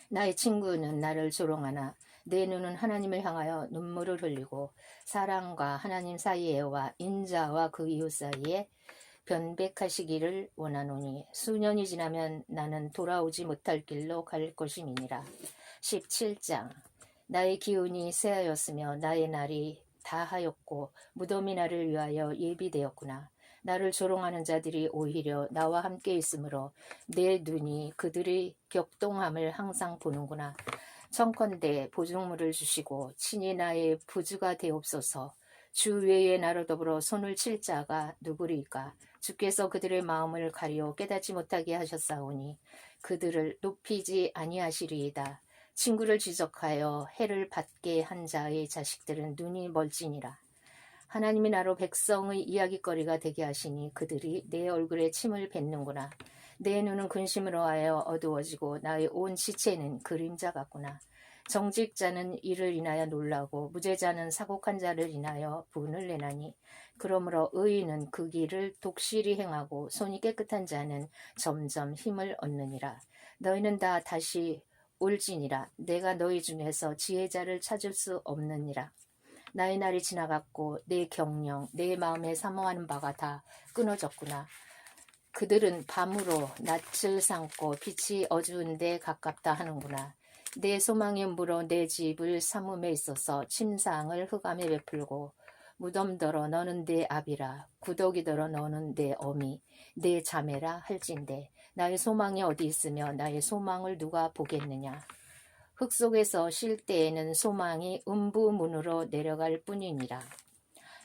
나의 친구는 나를 조롱하나 내 눈은 하나님을 향하여 눈물을 흘리고 사랑과 하나님 사이에와 인자와 그 이웃 사이에 변백하시기를 원하노니 수년이 지나면 나는 돌아오지 못할 길로 갈 것임이니라. 17장 나의 기운이 쇠하였으며 나의 날이 다하였고 무덤이 나를 위하여 예비되었구나. 나를 조롱하는 자들이 오히려 나와 함께 있으므로 내 눈이 그들의 격동함을 항상 보는구나. 청컨대 보증물을 주시고 친히 나의 부주가 되옵소서. 주 외에 나로 더불어 손을 칠 자가 누구리까? 주께서 그들의 마음을 가리어 깨닫지 못하게 하셨사오니 그들을 높이지 아니하시리이다. 친구를 지적하여 해를 받게 한 자의 자식들은 눈이 멀지니라. 하나님이 나로 백성의 이야깃거리가 되게 하시니 그들이 내 얼굴에 침을 뱉는구나. 내 눈은 근심으로 하여 어두워지고 나의 온 지체는 그림자 같구나. 정직자는 이를 인하여 놀라고 무죄자는 사곡한 자를 인하여 분을 내나니 그러므로 의인은 그 길을 독실히 행하고 손이 깨끗한 자는 점점 힘을 얻느니라. 너희는 다 다시 올지니라. 내가 너희 중에서 지혜자를 찾을 수 없느니라. 나의 날이 지나갔고 내 경영, 내 마음에 사모하는 바가 다 끊어졌구나. 그들은 밤으로 낯을 삼고 빛이 어두운 데 가깝다 하는구나. 내 소망의 물어 내 집을 삼음에 있어서 침상을 흑암에 베풀고 무덤더러 너는 내 아비라 구더기더러 너는 내 어미 내 자매라 할진대 나의 소망이 어디 있으며 나의 소망을 누가 보겠느냐. 흙 속에서 쉴 때에는 소망이 음부문으로 내려갈 뿐이니라.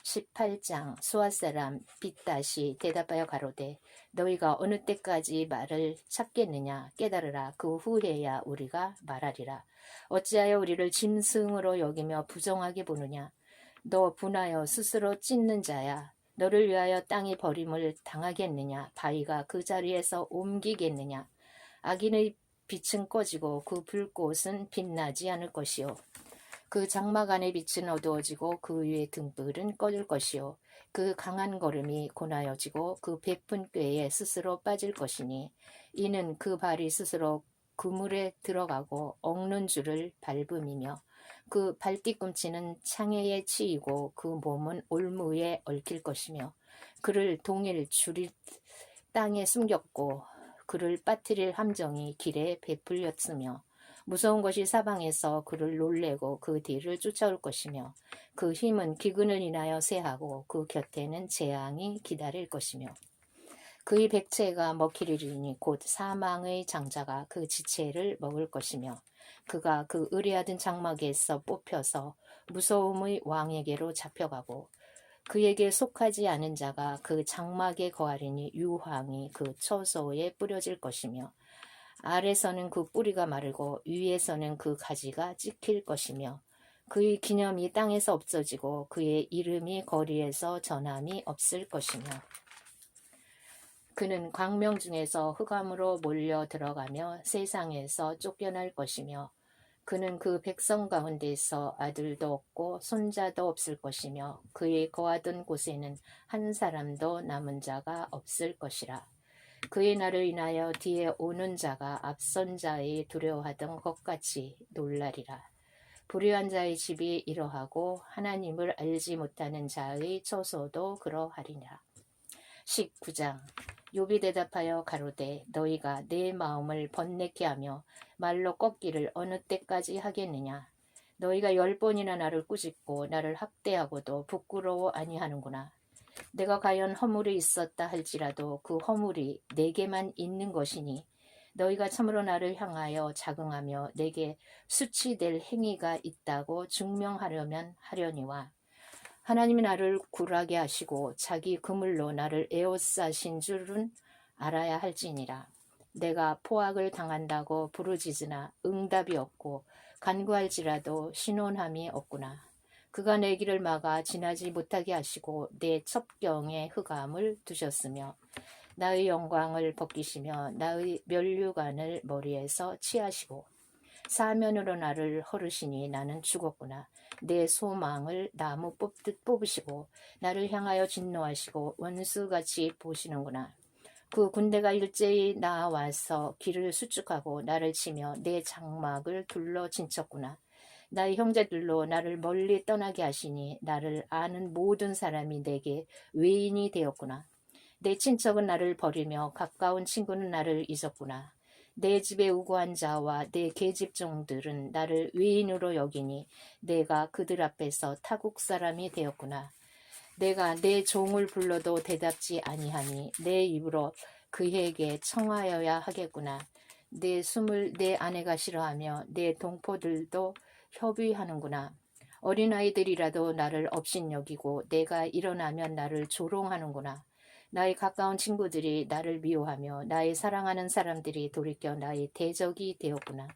18장 수아사람 빗다시 대답하여 가로되 너희가 어느 때까지 말을 찾겠느냐. 깨달으라. 그 후에야 우리가 말하리라. 어찌하여 우리를 짐승으로 여기며 부정하게 보느냐. 너 분하여 스스로 찢는 자야. 너를 위하여 땅이 버림을 당하겠느냐. 바위가 그 자리에서 옮기겠느냐. 악인의 빛은 꺼지고 그 불꽃은 빛나지 않을 것이요. 그 장막 안의 빛은 어두워지고 그 위의 등불은 꺼질 것이요. 그 강한 걸음이 고나여지고 그 베푼 꾀에 스스로 빠질 것이니 이는 그 발이 스스로 그물에 들어가고 엉는 줄을 밟음이며 그 발뒤꿈치는 창해에 치이고 그 몸은 올무에 얽힐 것이며 그를 동일 줄이 땅에 숨겼고 그를 빠뜨릴 함정이 길에 베풀렸으며 무서운 것이 사방에서 그를 놀래고 그 뒤를 쫓아올 것이며 그 힘은 기근을 인하여 쇠하고 그 곁에는 재앙이 기다릴 것이며 그의 백체가 먹히리니 곧 사망의 장자가 그 지체를 먹을 것이며 그가 그 의리하던 장막에서 뽑혀서 무서움의 왕에게로 잡혀가고 그에게 속하지 않은 자가 그 장막에 거하리니 유황이 그 처소에 뿌려질 것이며 아래서는 그 뿌리가 마르고 위에서는 그 가지가 찍힐 것이며 그의 기념이 땅에서 없어지고 그의 이름이 거리에서 전함이 없을 것이며 그는 광명 중에서 흑암으로 몰려 들어가며 세상에서 쫓겨날 것이며 그는 그 백성 가운데서 아들도 없고 손자도 없을 것이며 그의 거하던 곳에는 한 사람도 남은 자가 없을 것이라. 그의 날을 인하여 뒤에 오는 자가 앞선 자의 두려워하던 것 같이 놀라리라. 불의한 자의 집이 이러하고 하나님을 알지 못하는 자의 처소도 그러하리라. 19장. 욥이 대답하여 가로되 너희가 내 마음을 번뇌케 하며 말로 꺾기를 어느 때까지 하겠느냐. 너희가 10번이나 나를 꾸짖고 나를 학대하고도 부끄러워 아니하는구나. 내가 과연 허물이 있었다 할지라도 그 허물이 내게만 있는 것이니 너희가 참으로 나를 향하여 자긍하며 내게 수치될 행위가 있다고 증명하려면 하려니와 하나님이 나를 굴하게 하시고 자기 그물로 나를 에워싸신 줄은 알아야 할지니라. 내가 포악을 당한다고 부르짖으나 응답이 없고 간구할지라도 신원함이 없구나. 그가 내 길을 막아 지나지 못하게 하시고 내 첩경에 흑암을 두셨으며 나의 영광을 벗기시며 나의 면류관을 머리에서 치하시고 사면으로 나를 허르시니 나는 죽었구나. 내 소망을 나무 뽑듯 뽑으시고 나를 향하여 진노하시고 원수같이 보시는구나. 그 군대가 일제히 나와서 길을 수축하고 나를 치며 내 장막을 둘러 진쳤구나. 나의 형제들로 나를 멀리 떠나게 하시니 나를 아는 모든 사람이 내게 외인이 되었구나. 내 친척은 나를 버리며 가까운 친구는 나를 잊었구나. 내 집에 우고한 자와 내 계집종들은 나를 외인으로 여기니 내가 그들 앞에서 타국 사람이 되었구나. 내가 내 종을 불러도 대답지 아니하니 내 입으로 그에게 청하여야 하겠구나. 내 숨을 내 아내가 싫어하며 내 동포들도 협의하는구나. 어린아이들이라도 나를 업신여기고 내가 일어나면 나를 조롱하는구나. 나의 가까운 친구들이 나를 미워하며 나의 사랑하는 사람들이 돌이켜 나의 대적이 되었구나.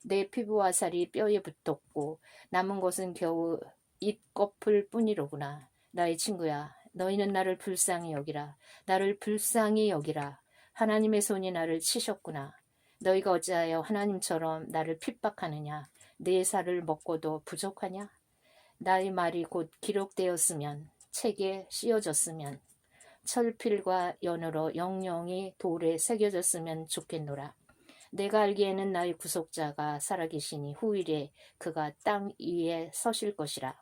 내 피부와 살이 뼈에 붙었고 남은 것은 겨우 잇꺼풀 뿐이로구나. 나의 친구야, 너희는 나를 불쌍히 여기라. 나를 불쌍히 여기라. 하나님의 손이 나를 치셨구나. 너희가 어찌하여 하나님처럼 나를 핍박하느냐. 내 살을 먹고도 부족하냐? 나의 말이 곧 기록되었으면 책에 씌어졌으면 철필과 연으로 영영이 돌에 새겨졌으면 좋겠노라. 내가 알기에는 나의 구속자가 살아계시니 후일에 그가 땅 위에 서실 것이라.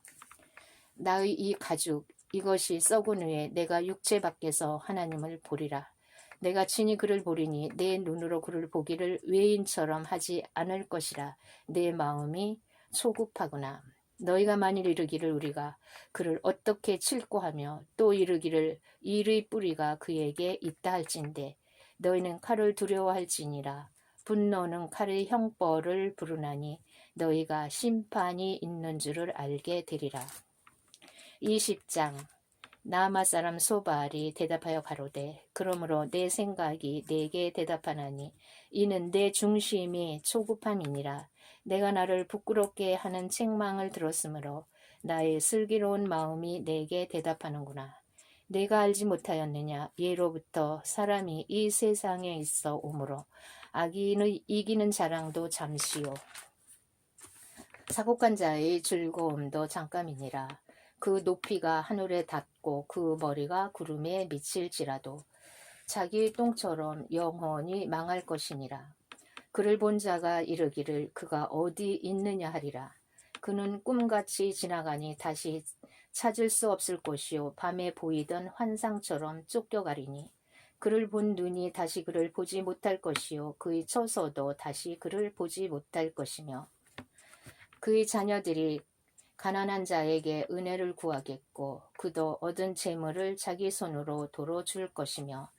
나의 이 가죽 이것이 썩은 후에 내가 육체 밖에서 하나님을 보리라. 내가 친히 그를 보리니 내 눈으로 그를 보기를 외인처럼 하지 않을 것이라. 내 마음이 초급하구나. 너희가 만일 이르기를 우리가 그를 어떻게 칠고 하며 또 이르기를 일의 뿌리가 그에게 있다 할진대 너희는 칼을 두려워할지니라. 분노는 칼의 형벌을 부르나니 너희가 심판이 있는 줄을 알게 되리라. 20장. 나아마 사람 소발이 대답하여 가로되 그러므로 내 생각이 내게 대답하나니 이는 내 중심이 초급함이니라. 내가 나를 부끄럽게 하는 책망을 들었으므로 나의 슬기로운 마음이 내게 대답하는구나. 내가 알지 못하였느냐. 예로부터 사람이 이 세상에 있어 오므로 악인의 이기는 자랑도 잠시요 사곡한 자의 즐거움도 잠깐이니라. 그 높이가 하늘에 닿고 그 머리가 구름에 미칠지라도 자기 똥처럼 영원히 망할 것이니라. 그를 본 자가 이르기를 그가 어디 있느냐 하리라. 그는 꿈같이 지나가니 다시 찾을 수 없을 것이요 밤에 보이던 환상처럼 쫓겨가리니 그를 본 눈이 다시 그를 보지 못할 것이요 그의 처소도 다시 그를 보지 못할 것이며 그의 자녀들이 가난한 자에게 은혜를 구하겠고 그도 얻은 재물을 자기 손으로 도로 줄 것이며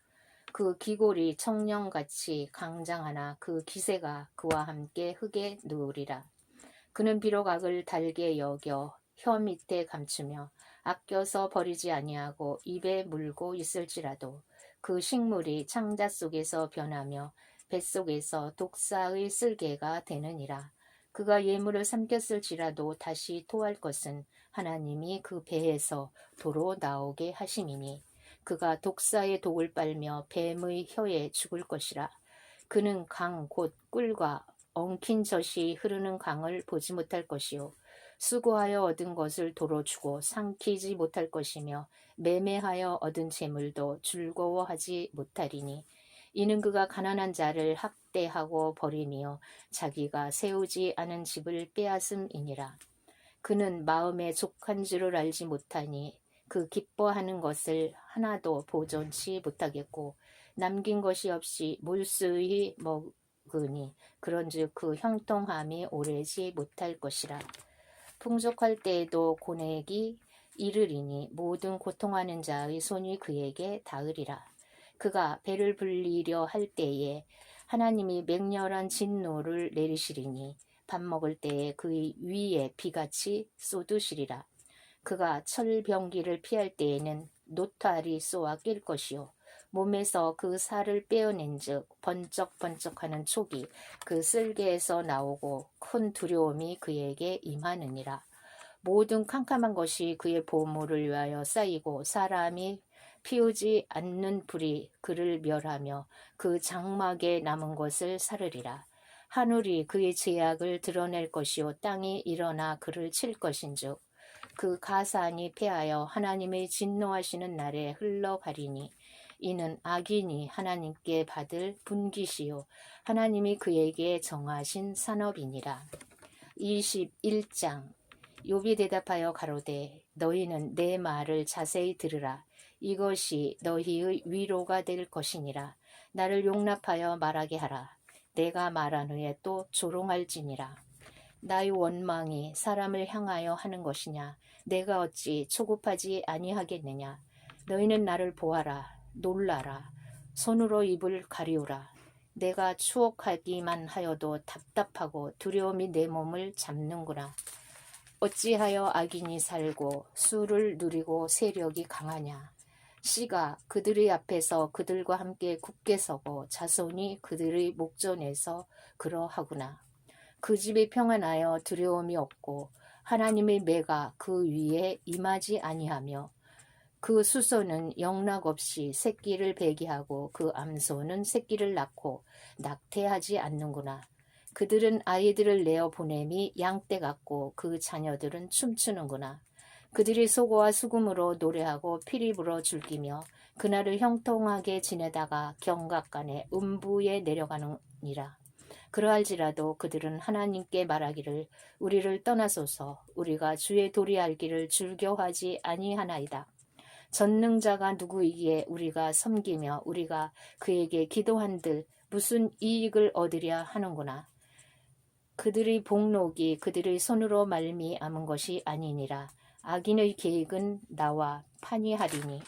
그 기골이 청령같이 강장하나 그 기세가 그와 함께 흙에 누우리라. 그는 비록 악을 달게 여겨 혀 밑에 감추며 아껴서 버리지 아니하고 입에 물고 있을지라도 그 식물이 창자 속에서 변하며 뱃속에서 독사의 쓸개가 되느니라. 그가 예물을 삼켰을지라도 다시 토할 것은 하나님이 그 배에서 도로 나오게 하심이니 그가 독사의 독을 빨며 뱀의 혀에 죽을 것이라. 그는 강 곧 꿀과 엉킨 젖이 흐르는 강을 보지 못할 것이요 수고하여 얻은 것을 도로 주고 삼키지 못할 것이며 매매하여 얻은 재물도 즐거워하지 못하리니 이는 그가 가난한 자를 학대하고 버리며 자기가 세우지 않은 집을 빼앗음이니라. 그는 마음에 족한 줄을 알지 못하니 그 기뻐하는 것을 하나도 보존치 못하겠고 남긴 것이 없이 몰수히 먹으니 그런즉 그 형통함이 오래지 못할 것이라. 풍족할 때에도 고뇌기 이르리니 모든 고통하는 자의 손이 그에게 닿으리라. 그가 배를 불리려 할 때에 하나님이 맹렬한 진노를 내리시리니 밥 먹을 때에 그의 위에 비같이 쏟으시리라. 그가 철병기를 피할 때에는 노탈이 쏘아 낄 것이요 몸에서 그 살을 빼어낸즉 번쩍번쩍하는 촉이 그 쓸개에서 나오고 큰 두려움이 그에게 임하느니라. 모든 캄캄한 것이 그의 보물을 위하여 쌓이고 사람이 피우지 않는 불이 그를 멸하며 그 장막에 남은 것을 사르리라. 하늘이 그의 제약을 드러낼 것이요 땅이 일어나 그를 칠 것인즉 그 가산이 패하여 하나님의 진노하시는 날에 흘러가리니 이는 악인이 하나님께 받을 분깃이요 하나님이 그에게 정하신 산업이니라. 21장 욥이 대답하여 가로되 너희는 내 말을 자세히 들으라. 이것이 너희의 위로가 될 것이니라. 나를 용납하여 말하게 하라. 내가 말한 후에 또 조롱할지니라. 나의 원망이 사람을 향하여 하는 것이냐? 내가 어찌 초급하지 아니하겠느냐? 너희는 나를 보아라. 놀라라. 손으로 입을 가리우라. 내가 추억하기만 하여도 답답하고 두려움이 내 몸을 잡는구나. 어찌하여 악인이 살고 수를 누리고 세력이 강하냐? 씨가 그들의 앞에서 그들과 함께 굳게 서고 자손이 그들의 목전에서 그러하구나. 그 집이 평안하여 두려움이 없고 하나님의 매가 그 위에 임하지 아니하며 그 수소는 영락없이 새끼를 배기하고 그 암소는 새끼를 낳고 낙태하지 않는구나. 그들은 아이들을 내어 보냄이 양떼 같고 그 자녀들은 춤추는구나. 그들이 소고와 수금으로 노래하고 피리 불어 즐기며 그날을 형통하게 지내다가 경각간에 음부에 내려가느니라. 그러할지라도 그들은 하나님께 말하기를 우리를 떠나소서 우리가 주의 도리 알기를 즐겨하지 아니하나이다. 전능자가 누구이기에 우리가 섬기며 우리가 그에게 기도한들 무슨 이익을 얻으랴 하는구나. 그들의 복록이 그들의 손으로 말미암은 것이 아니니라. 악인의 계획은 나와 판이하리니라.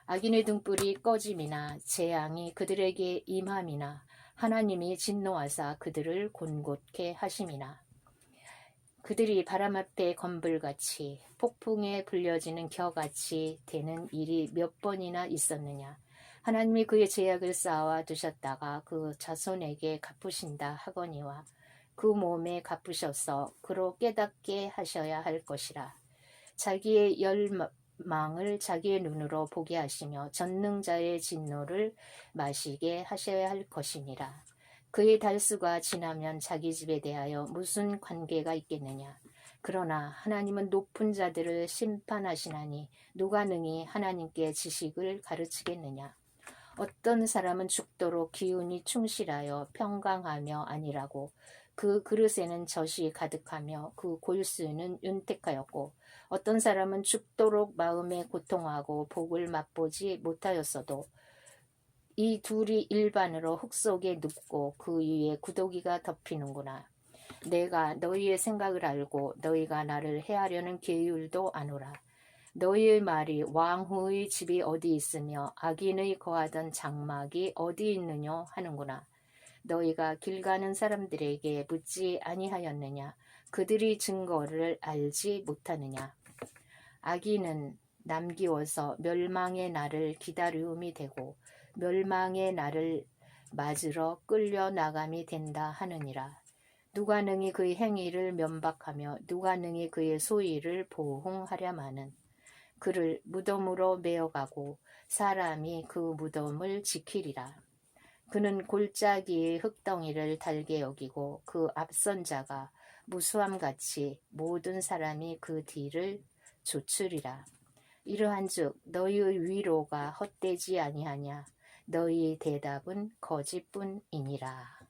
악인의 등불이 꺼짐이나 재앙이 그들에게 임함이나 하나님이 진노하사 그들을 곤곳게 하심이나 그들이 바람 앞에 건불같이 폭풍에 불려지는 겨같이 되는 일이 몇 번이나 있었느냐. 하나님이 그의 제약을 쌓아 두셨다가 그 자손에게 갚으신다 하거니와 그 몸에 갚으셔서 그로 깨닫게 하셔야 할 것이라. 자기의 열망을 자기의 눈으로 보게 하시며 전능자의 진노를 마시게 하셔야 할 것이니라. 그의 달수가 지나면 자기 집에 대하여 무슨 관계가 있겠느냐. 그러나 하나님은 높은 자들을 심판하시나니 누가 능히 하나님께 지식을 가르치겠느냐. 어떤 사람은 죽도록 기운이 충실하여 평강하며 아니라고 그 그릇에는 젖이 가득하며 그 골수는 윤택하였고 어떤 사람은 죽도록 마음에 고통하고 복을 맛보지 못하였어도 이 둘이 일반으로 흙 속에 눕고 그 위에 구더기가 덮이는구나. 내가 너희의 생각을 알고 너희가 나를 해하려는 계율도 아노라. 너희의 말이 왕후의 집이 어디 있으며 악인의 거하던 장막이 어디 있느냐 하는구나. 너희가 길 가는 사람들에게 묻지 아니하였느냐? 그들이 증거를 알지 못하느냐? 악인은 남기워서 멸망의 날을 기다리움이 되고 멸망의 날을 맞으러 끌려나감이 된다 하느니라. 누가 능히 그의 행위를 면박하며 누가 능히 그의 소위를 보응하랴마는. 그를 무덤으로 메어가고 사람이 그 무덤을 지키리라. 그는 골짜기의 흙덩이를 달게 여기고 그 앞선 자가 무수함같이 모든 사람이 그 뒤를 조추리라. 이러한즉 너희의 위로가 헛되지 아니하냐? 너희의 대답은 거짓뿐이니라.